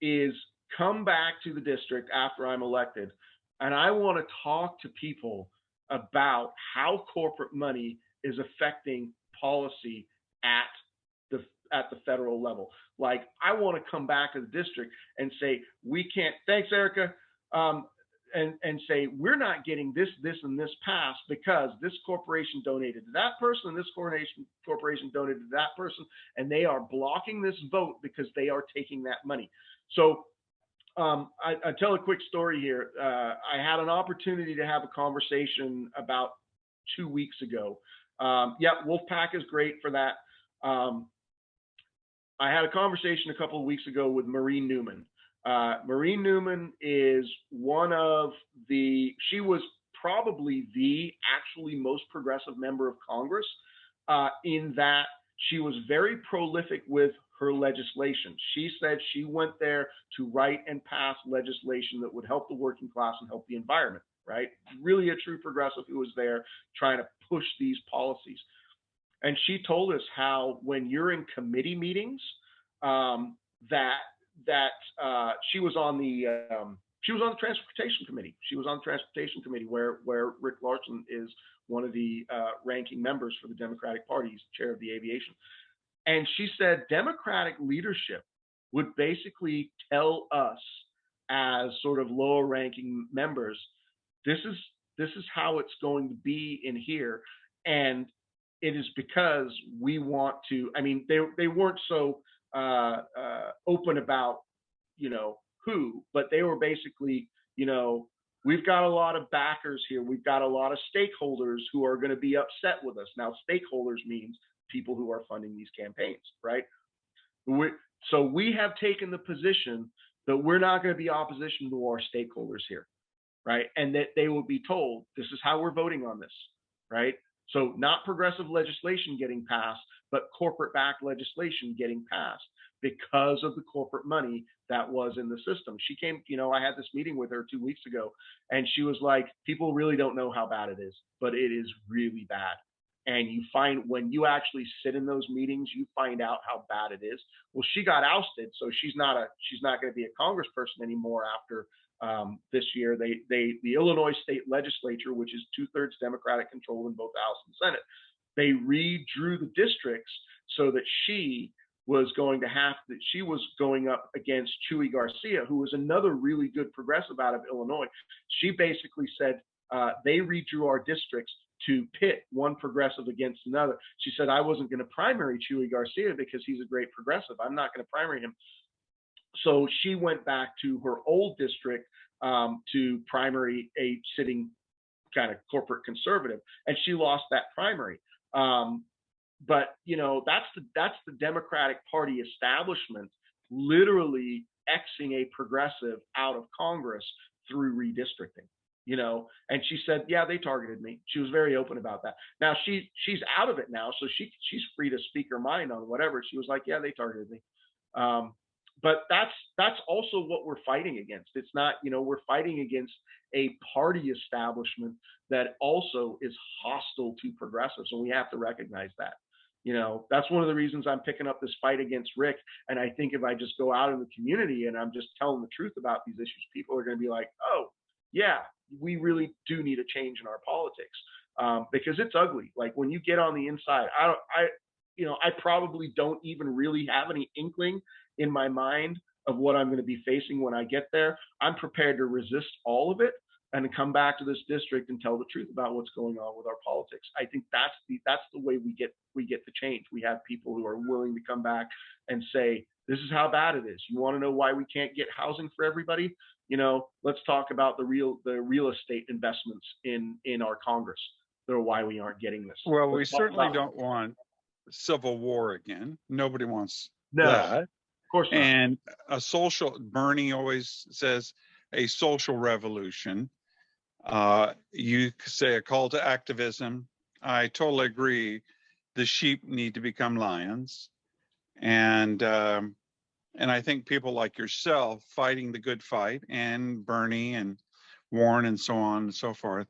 is come back to the district after I'm elected, and I want to talk to people about how corporate money is affecting policy at the federal level. Like, I want to come back to the district and say, we can't, thanks, Erica, and say, we're not getting this, and this passed because this corporation donated to that person, and this corporation donated to that person, and they are blocking this vote because they are taking that money. So I tell a quick story here. I had an opportunity to have a conversation about 2 weeks ago. Wolfpack is great for that. I had a conversation a couple of weeks ago with Maureen Newman. Maureen Newman is she was probably the actually most progressive member of Congress, in that she was very prolific with her legislation. She said she went there to write and pass legislation that would help the working class and help the environment, right? Really a true progressive who was there trying to push these policies. And she told us how when you're in committee meetings, she was on the transportation committee. She was on the transportation committee where Rick Larsen is one of the ranking members for the Democratic Party. He's chair of the aviation. And she said Democratic leadership would basically tell us as sort of lower ranking members, this is how it's going to be in here. And it is because we want to, I mean, they weren't so open about, who, but they were basically, we've got a lot of backers here. We've got a lot of stakeholders who are going to be upset with us. Now, stakeholders means people who are funding these campaigns, right? So we have taken the position that we're not going to be opposition to our stakeholders here, right? And that they will be told, this is how we're voting on this, right? So not progressive legislation getting passed, but corporate-backed legislation getting passed because of the corporate money that was in the system. She came, I had this meeting with her 2 weeks ago, and she was like, people really don't know how bad it is, but it is really bad. And you find when you actually sit in those meetings, you find out how bad it is. Well, she got ousted, so she's not going to be a congressperson anymore after this year. The Illinois state legislature, which is 2/3 Democratic controlled in both the House and Senate, they redrew the districts so that she was going up against Chuy Garcia, who was another really good progressive out of Illinois. She basically said they redrew our districts to pit one progressive against another. She said, I wasn't going to primary Chuy Garcia because he's a great progressive. I'm not going to primary him. So she went back to her old district to primary a sitting kind of corporate conservative, and she lost that primary. But that's the Democratic Party establishment literally Xing a progressive out of Congress through redistricting. And she said, yeah, they targeted me. She was very open about that. Now she's out of it now, so she's free to speak her mind on whatever. She was like, yeah, they targeted me. But that's also what we're fighting against. It's not, we're fighting against a party establishment that also is hostile to progressives, and we have to recognize that. That's one of the reasons I'm picking up this fight against Rick. And I think if I just go out in the community and I'm just telling the truth about these issues, people are going to be like, oh, yeah, we really do need a change in our politics, because it's ugly. Like when you get on the inside, I probably don't even really have any inkling in my mind of what I'm going to be facing when I get there. I'm prepared to resist all of it and to come back to this district and tell the truth about what's going on with our politics. I think that's the way we get the change. We have people who are willing to come back and say, this is how bad it is. You want to know why we can't get housing for everybody? Let's talk about the real estate investments in our Congress. They're why we aren't getting this. Well, we certainly don't want civil war again. Nobody wants that. Of course not. And Bernie always says a social revolution. You say a call to activism. I totally agree. The sheep need to become lions. And I think people like yourself fighting the good fight, and Bernie and Warren and so on and so forth.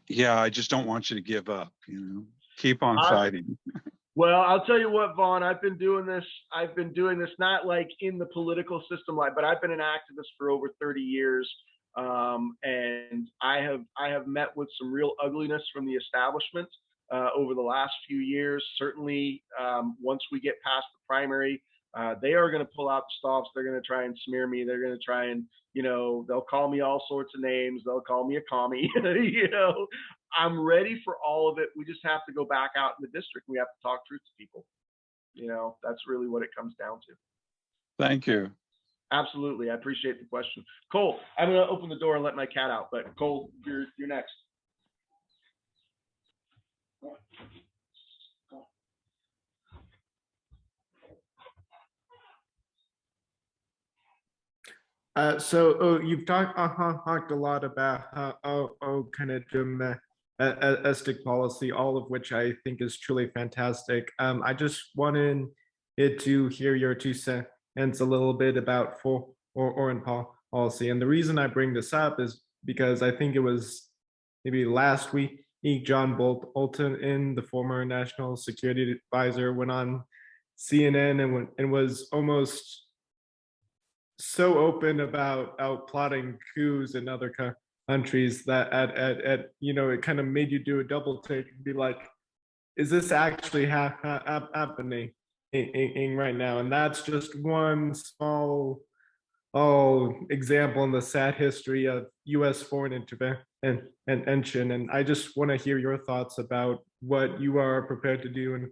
Yeah, I just don't want you to give up, keep on fighting. Well, I'll tell you what, Vaughn, I've been doing this not like in the political system, but I've been an activist for over 30 years. And I have met with some real ugliness from the establishment over the last few years. Certainly, once we get past the primary, they are going to pull out the stops. They're going to try and smear me. They're going to try and, they'll call me all sorts of names. They'll call me a commie. I'm ready for all of it. We just have to go back out in the district. We have to talk truth to people. That's really what it comes down to. Thank you. Absolutely. I appreciate the question. Cole, I'm going to open the door and let my cat out, but Cole, you're next. You've talked a lot about kind of domestic policy, all of which I think is truly fantastic. I just wanted to hear your 2 cents a little bit about foreign policy. And the reason I bring this up is because I think it was maybe last week John Bolton, the former national security advisor, went on CNN and was almost so open about out plotting coups in other countries that it kind of made you do a double take and be like, is this actually happening right now? And that's just one small example in the sad history of U.S. foreign intervention. And I just want to hear your thoughts about what you are prepared to do in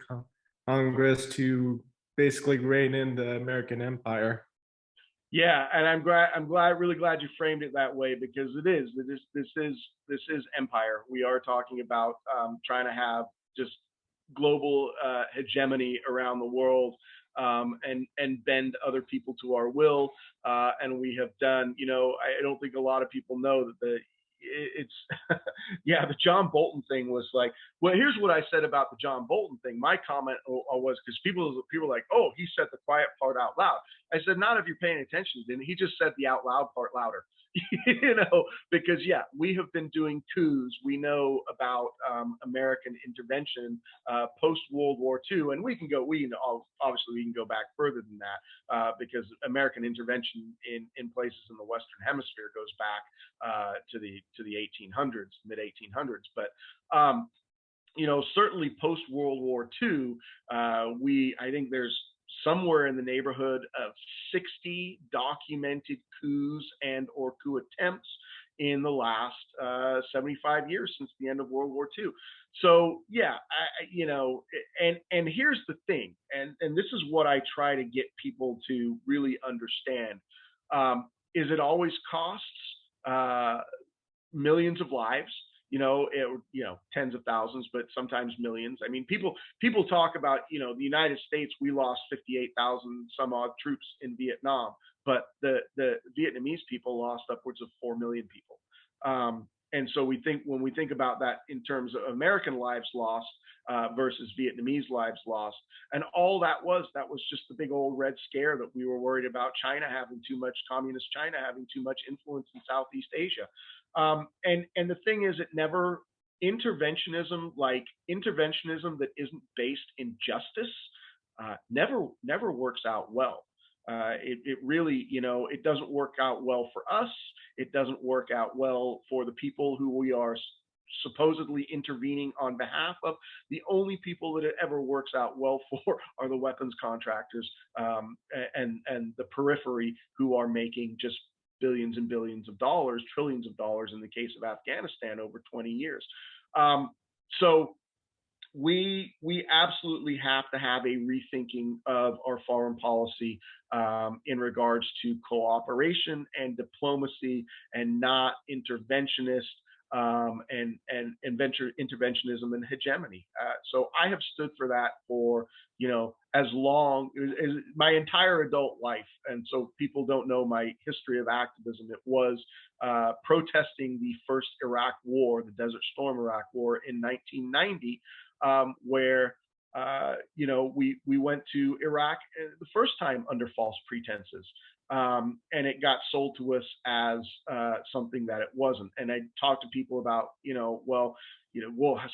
Congress to basically rein in the American empire. Yeah, and really glad you framed it that way, because this is empire. We are talking about trying to have just global hegemony around the world, and bend other people to our will. And we have done, I don't think a lot of people know that it's yeah, the John Bolton thing was like, well, here's what I said about the John Bolton thing. My comment was, because people are like, oh, he said the quiet part out loud. I said, not if you're paying attention. Then he just said the out loud part louder. Because yeah, we have been doing coups. We know about American intervention post World War II, and obviously we can go back further than that, because American intervention in places in the Western Hemisphere goes back to the 1800s, mid 1800s. But certainly post World War II, I think there's somewhere in the neighborhood of 60 documented coups and or coup attempts in the last 75 years since the end of World War II. So yeah, and here's the thing, and this is what I try to get people to really understand. Is it always costs millions of lives? Tens of thousands, but sometimes millions. I mean, people talk about, the United States, we lost 58,000 some odd troops in Vietnam, but the Vietnamese people lost upwards of 4 million people. And so when we think about that in terms of American lives lost versus Vietnamese lives lost, and all that was just the big old Red Scare that we were worried about China having too much, communist China having too much influence in Southeast Asia. And the thing is, interventionism that isn't based in justice never works out well. It really, it doesn't work out well for us. It doesn't work out well for the people who we are supposedly intervening on behalf of. The only people that it ever works out well for are the weapons contractors and the periphery, who are making just billions and billions of dollars, trillions of dollars in the case of Afghanistan over 20 years. So we absolutely have to have a rethinking of our foreign policy in regards to cooperation and diplomacy, and not interventionist and interventionism and hegemony. So I have stood for that for, as long as my entire adult life. And so people don't know my history of activism. It was protesting the first Iraq war, the Desert Storm Iraq war in 1990, where we went to Iraq the first time under false pretenses. And it got sold to us as something that it wasn't. And I talked to people about,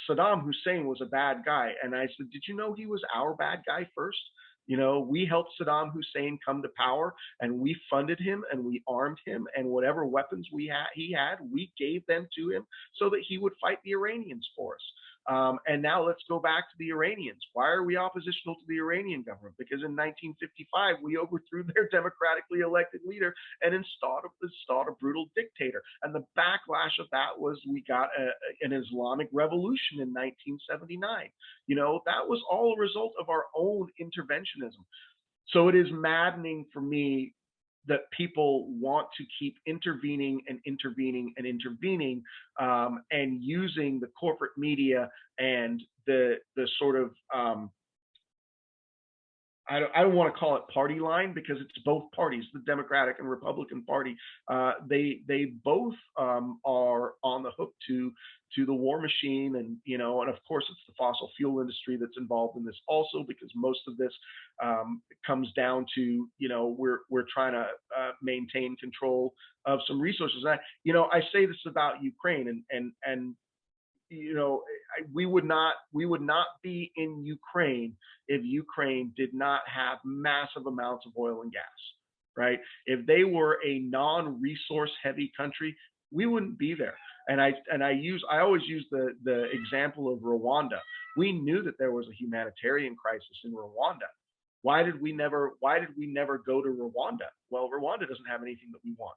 Saddam Hussein was a bad guy. And I said, did you know he was our bad guy first? We helped Saddam Hussein come to power, and we funded him and we armed him, and whatever weapons he had, we gave them to him so that he would fight the Iranians for us. And now let's go back to the Iranians. Why are we oppositional to the Iranian government? Because in 1955, we overthrew their democratically elected leader and installed a brutal dictator. And the backlash of that was we got an Islamic revolution in 1979. That was all a result of our own interventionism. So it is maddening for me that people want to keep intervening and using the corporate media and the sort of I don't want to call it party line, because it's both parties, the Democratic and Republican Party. They both are on the hook to the war machine, and and of course it's the fossil fuel industry that's involved in this also, because most of this comes down to we're trying to maintain control of some resources. I say this about Ukraine, and we would not be in Ukraine if Ukraine did not have massive amounts of oil and gas, right? If they were a non-resource heavy country, we wouldn't be there. And I always use the example of Rwanda. We knew that there was a humanitarian crisis in Rwanda. Why did we never go to Rwanda? Well, Rwanda doesn't have anything that we want,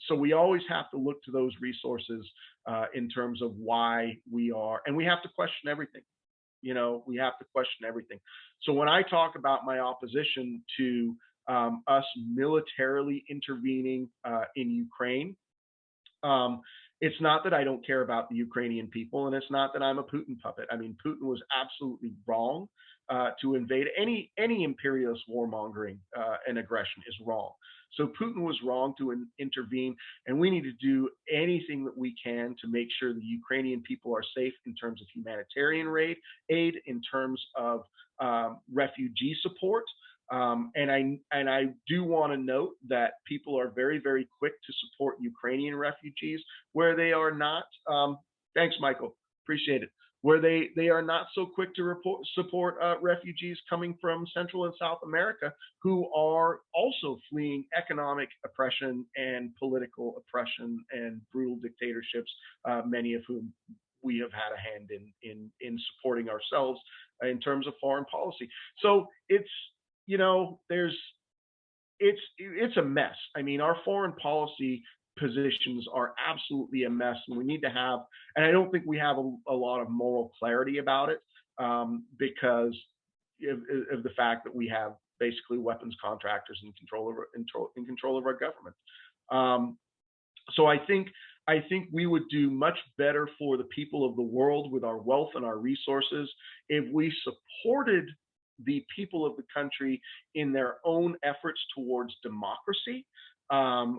so we always have to look to those resources in terms of why we are, and we have to question everything. We have to question everything. So when I talk about my opposition to us militarily intervening in Ukraine, it's not that I don't care about the Ukrainian people, and it's not that I'm a Putin puppet. I mean, Putin was absolutely wrong to invade. Any imperialist warmongering and aggression is wrong. So Putin was wrong to intervene, and we need to do anything that we can to make sure the Ukrainian people are safe in terms of humanitarian aid, in terms of refugee support. And I do want to note that people are very, very quick to support Ukrainian refugees where they are not. Thanks, Michael. Appreciate it. Where they are not so quick to support refugees coming from Central and South America who are also fleeing economic oppression and political oppression and brutal dictatorships, many of whom we have had a hand in supporting ourselves in terms of foreign policy. So it's a mess. I mean, our foreign policy positions are absolutely a mess, and we need to have, and I don't think we have a lot of moral clarity about it because of the fact that we have basically weapons contractors in control of our government. So I think we would do much better for the people of the world with our wealth and our resources if we supported the people of the country in their own efforts towards democracy,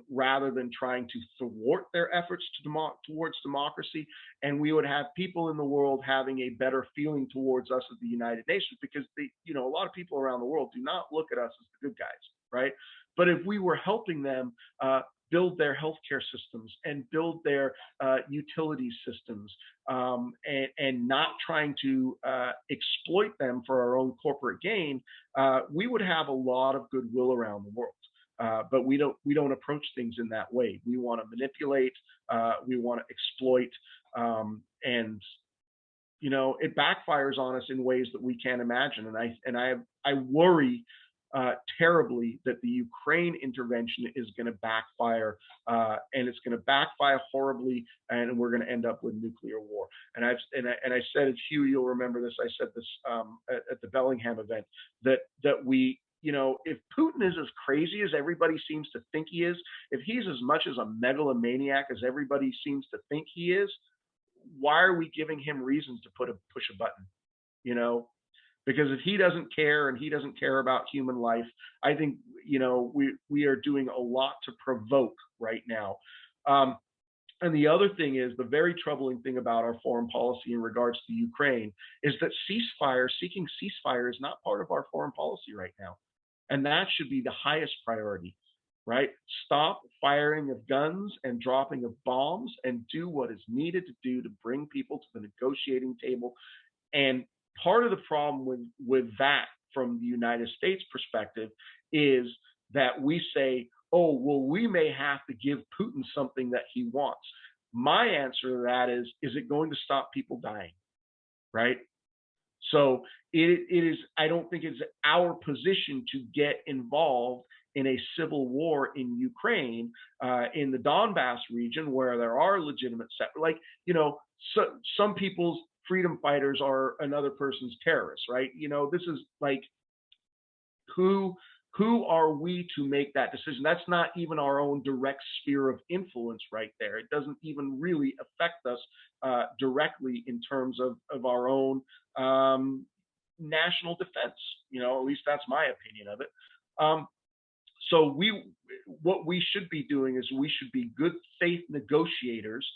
rather than trying to thwart their efforts towards democracy. And we would have people in the world having a better feeling towards us as the United Nations, because a lot of people around the world do not look at us as the good guys, right? But if we were helping them build their healthcare systems and build their utility systems, and not trying to exploit them for our own corporate gain, we would have a lot of goodwill around the world. But we don't approach things in that way. We want to manipulate, we want to exploit, and it backfires on us in ways that we can't imagine. And I worry terribly that the Ukraine intervention is going to backfire, and it's going to backfire horribly, and we're going to end up with nuclear war. And I said, Hugh, you'll remember this. I said this at the Bellingham event, that we. If Putin is as crazy as everybody seems to think he is, if he's as much as a megalomaniac as everybody seems to think he is, why are we giving him reasons to push a button? Because if he doesn't care and he doesn't care about human life, I think we are doing a lot to provoke right now. And the other thing is, the very troubling thing about our foreign policy in regards to Ukraine is that seeking ceasefire is not part of our foreign policy right now. And that should be the highest priority, right? Stop firing of guns and dropping of bombs and do what is needed to do to bring people to the negotiating table. And part of the problem with that from the United States perspective is that we say, oh, well, we may have to give Putin something that he wants. My answer to that is it going to stop people dying, right? So it is, I don't think it's our position to get involved in a civil war in Ukraine, in the Donbass region, where there are legitimate, some people's freedom fighters are another person's terrorists, right? This is like, who are we to make that decision? That's not even our own direct sphere of influence right there. It doesn't even really affect us directly in terms of our own national defense. At least that's my opinion of it. So what we should be doing is we should be good faith negotiators,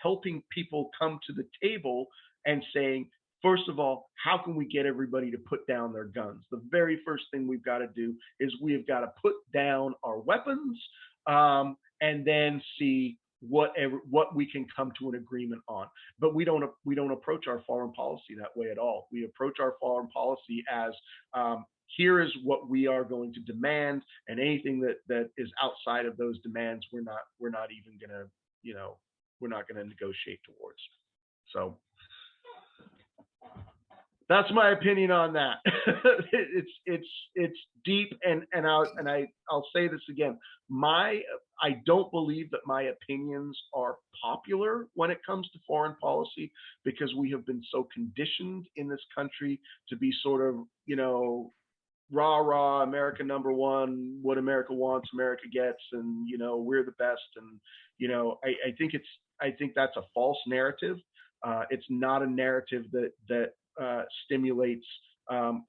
helping people come to the table and saying, first of all, how can we get everybody to put down their guns? The very first thing we've got to do is we have got to put down our weapons, and then see what we can come to an agreement on. But we don't approach our foreign policy that way at all. We approach our foreign policy as here is what we are going to demand, and anything that is outside of those demands, we're not even gonna, we're not gonna negotiate towards. So that's my opinion on that. It's deep, and I'll say this again. I don't believe that my opinions are popular when it comes to foreign policy, because we have been so conditioned in this country to be sort of, rah rah, America number one, what America wants, America gets, and we're the best. And I think that's a false narrative. It's not a narrative that stimulates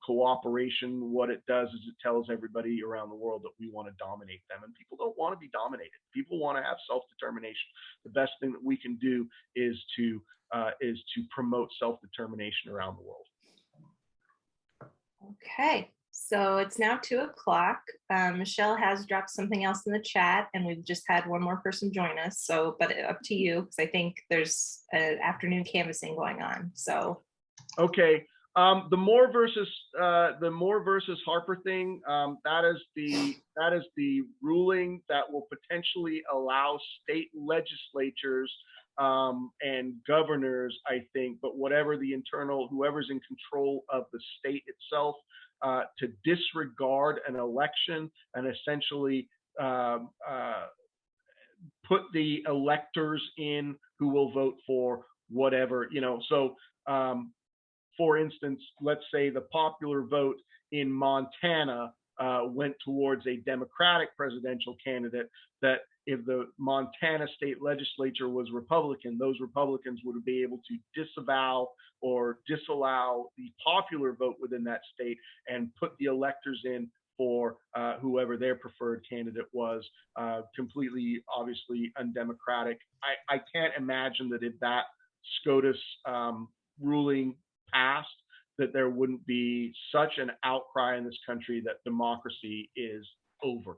cooperation. What it does is it tells everybody around the world that we want to dominate them, and people don't want to be dominated. People want to have self-determination. The best thing that we can do is to promote self-determination around the world. Okay, so it's now 2:00. Michelle has dropped something else in the chat, and we've just had one more person join us. So, but up to you, because I think there's an afternoon canvassing going on. So, okay, the Moore versus Harper thing. That is the ruling that will potentially allow state legislatures and governors, I think, but whoever's in control of the state itself, to disregard an election and essentially put the electors in who will vote for whatever, So, for instance, let's say the popular vote in Montana went towards a Democratic presidential candidate, that if the Montana state legislature was Republican, those Republicans would be able to disavow or disallow the popular vote within that state and put the electors in for whoever their preferred candidate was. Completely, obviously, undemocratic. I can't imagine that if that SCOTUS ruling passed, that there wouldn't be such an outcry in this country that democracy is over.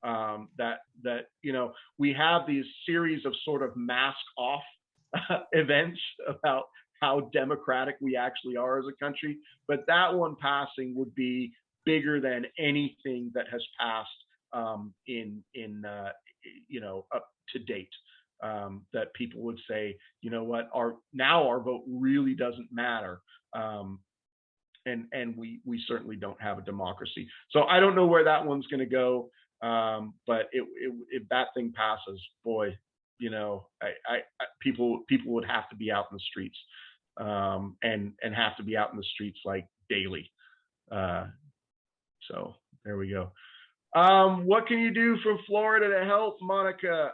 That we have these series of sort of mask off events about how democratic we actually are as a country, but that one passing would be bigger than anything that has passed up to date. That people would say, you know what, our vote really doesn't matter. And we certainly don't have a democracy. So I don't know where that one's going to go. But if that thing passes, boy, people would have to be out in the streets, and have to be out in the streets like daily. So there we go. What can you do from Florida to help, Monica?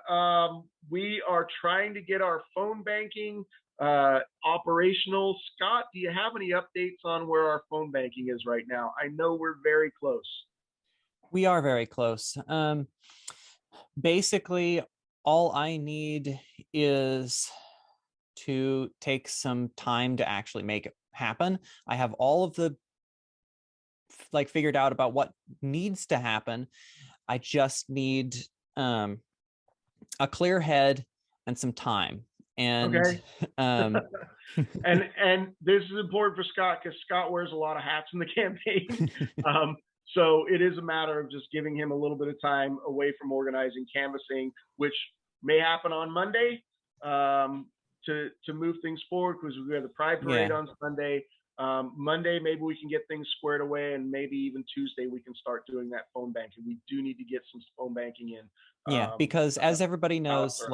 We are trying to get our phone banking operational. Scott, do you have any updates on where our phone banking is right now? I know we're very close. We are very close. Basically, all I need is to take some time to actually make it happen. I have all of the figured out about what needs to happen. I just need a clear head and some time. And okay. And this is important for Scott, because Scott wears a lot of hats in the campaign. So it is a matter of just giving him a little bit of time away from organizing canvassing, which may happen on Monday, to move things forward, because we have the Pride Parade on Sunday. Monday, maybe we can get things squared away, and maybe even Tuesday we can start doing that phone banking. We do need to get some phone banking in. Yeah, because as everybody knows,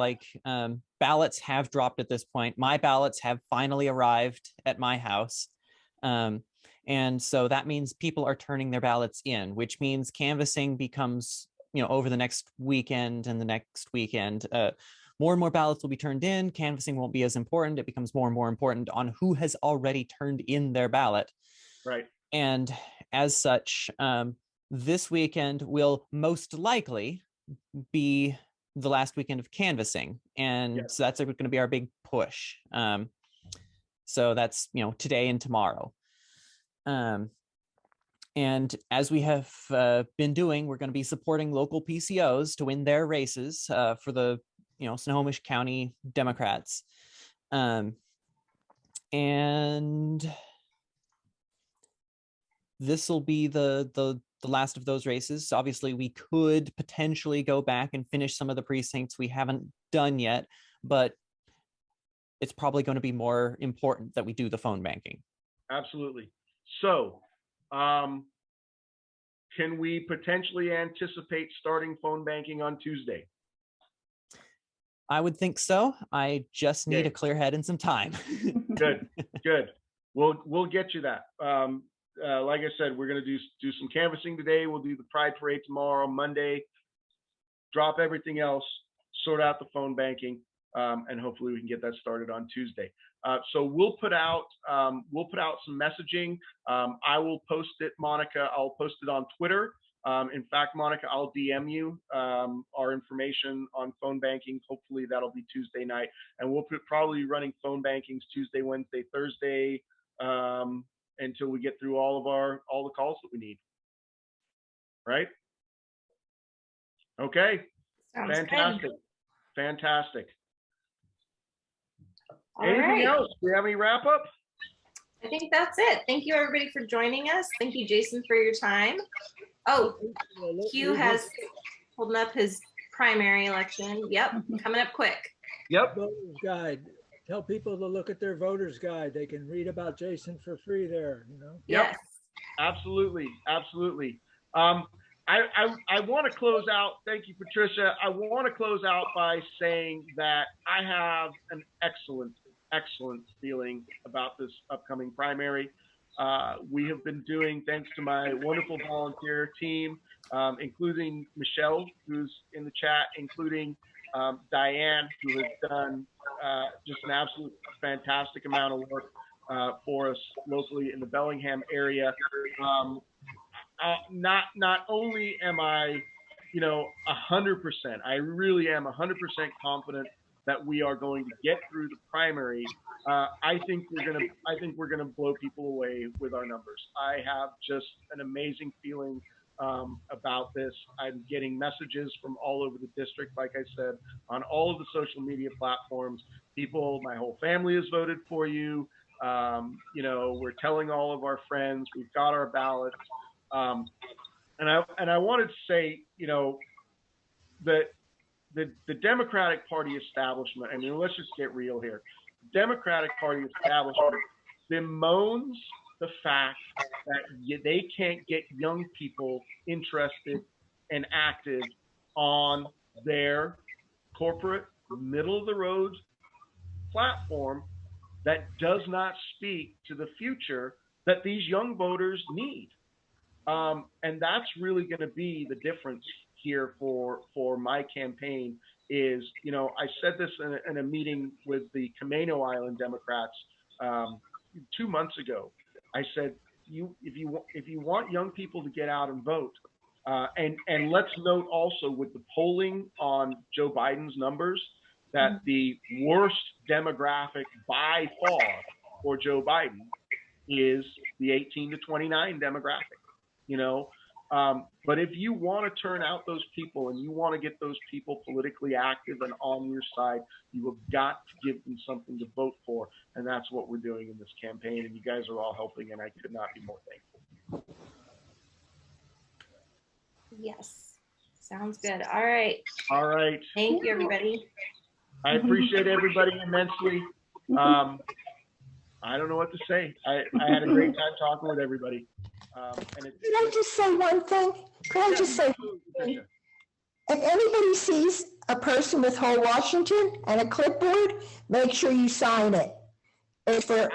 ballots have dropped at this point. My ballots have finally arrived at my house. And so that means people are turning their ballots in, which means canvassing becomes, over the next weekend and the next weekend, more and more ballots will be turned in. Canvassing won't be as important. It becomes more and more important on who has already turned in their ballot. Right. And as such, this weekend will most likely be the last weekend of canvassing. And so that's going to be our big push. So that's, today and tomorrow. And as we have been doing, we're going to be supporting local PCOs to win their races for the Snohomish County Democrats. And this will be the last of those races. So obviously we could potentially go back and finish some of the precincts we haven't done yet, but it's probably going to be more important that we do the phone banking. Absolutely. So, can we potentially anticipate starting phone banking on Tuesday? I would think so. I just need Okay. a clear head and some time. Good, good. We'll get you that. Like I said, we're going to do some canvassing today. We'll do the Pride Parade tomorrow, Monday. Drop everything else, sort out the phone banking, and hopefully we can get that started on Tuesday. So we'll put out some messaging. I will post it, Monica. I'll post it on Twitter. In fact, Monica, I'll DM you our information on phone banking. Hopefully that'll be Tuesday night, and we'll probably running phone bankings Tuesday, Wednesday, Thursday, until we get through all the calls that we need. Right? Okay. Sounds Fantastic. good. Fantastic. All Anything right. else? Do we have any wrap up? I think that's it. Thank you everybody for joining us. Thank you, Jason, for your time. Oh, Hugh has holding up his primary election. Yep, coming up quick. Yep. Voter's guide. Tell people to look at their voter's guide. They can read about Jason for free there, Yep. Absolutely. Absolutely. I want to close out. Thank you, Patricia. I want to close out by saying that I have an excellent feeling about this upcoming primary. We have been doing, thanks to my wonderful volunteer team, including Michelle, who's in the chat, including Diane, who has done just an absolute fantastic amount of work for us locally in the Bellingham area. Not only am I, 100%, I really am 100% confident that we are going to get through the primary. I think we're gonna blow people away with our numbers. I have just an amazing feeling about this. I'm getting messages from all over the district, like I said, on all of the social media platforms. People, my whole family has voted for you. We're telling all of our friends, we've got our ballots. And I wanted to say, that the Democratic Party establishment, I mean, let's just get real here. The Democratic Party establishment bemoans the fact that they can't get young people interested and active on their corporate middle of the road platform that does not speak to the future that these young voters need. And that's really going to be the difference here for my campaign is, I said this in a meeting with the Camano Island Democrats 2 months ago. I said, if you want young people to get out and vote, and let's note also with the polling on Joe Biden's numbers that the worst demographic by far for Joe Biden is the 18 to 29 demographic. But if you want to turn out those people and you want to get those people politically active and on your side, you have got to give them something to vote for. And that's what we're doing in this campaign. And you guys are all helping, and I could not be more thankful. Yes. Sounds good. All right. All right. Thank you, everybody. I appreciate everybody immensely. I don't know what to say. I had a great time talking with everybody. Can I just say one thing? Can I just say one thing? If anybody sees a person with whole Washington and a clipboard, make sure you sign it. It's for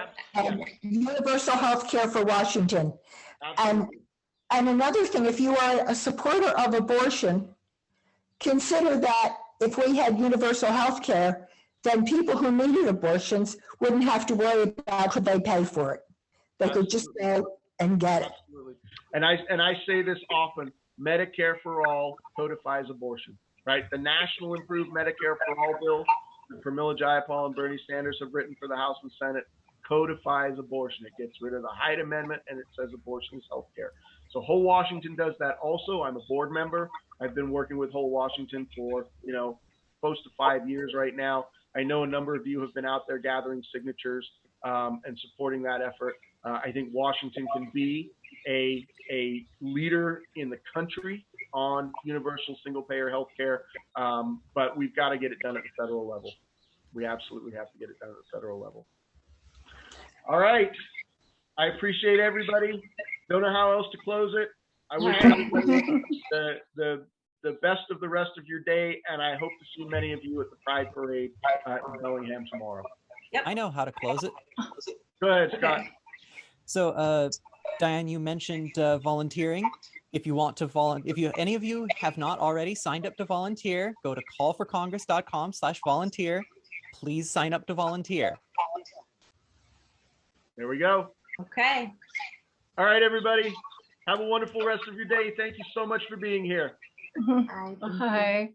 universal health care for Washington. And another thing, if you are a supporter of abortion, consider that if we had universal health care, then people who needed abortions wouldn't have to worry about could they pay for it. They could just go and get it. Absolutely. And I say this often, Medicare for all codifies abortion, right? The National Improved Medicare for All bill that Pramila Jayapal and Bernie Sanders have written for the House and Senate codifies abortion. It gets rid of the Hyde Amendment and it says abortion is health care. So Whole Washington does that also. I'm a board member. I've been working with Whole Washington for, close to 5 years right now. I know a number of you have been out there gathering signatures and supporting that effort. I think Washington can be a leader in the country on universal single payer health care, but we've got to get it done at the federal level. We absolutely have to get it done at the federal level. All right. I appreciate everybody. Don't know how else to close it. I wish everybody the best of the rest of your day, and I hope to see many of you at the Pride Parade in Bellingham tomorrow. Yep. I know how to close it. Go ahead, Scott. So, Diane, you mentioned volunteering. If you want to if any of you have not already signed up to volunteer, go to callforcongress.com/volunteer. Please sign up to volunteer. There we go. Okay. All right, everybody. Have a wonderful rest of your day. Thank you so much for being here. Bye. Bye.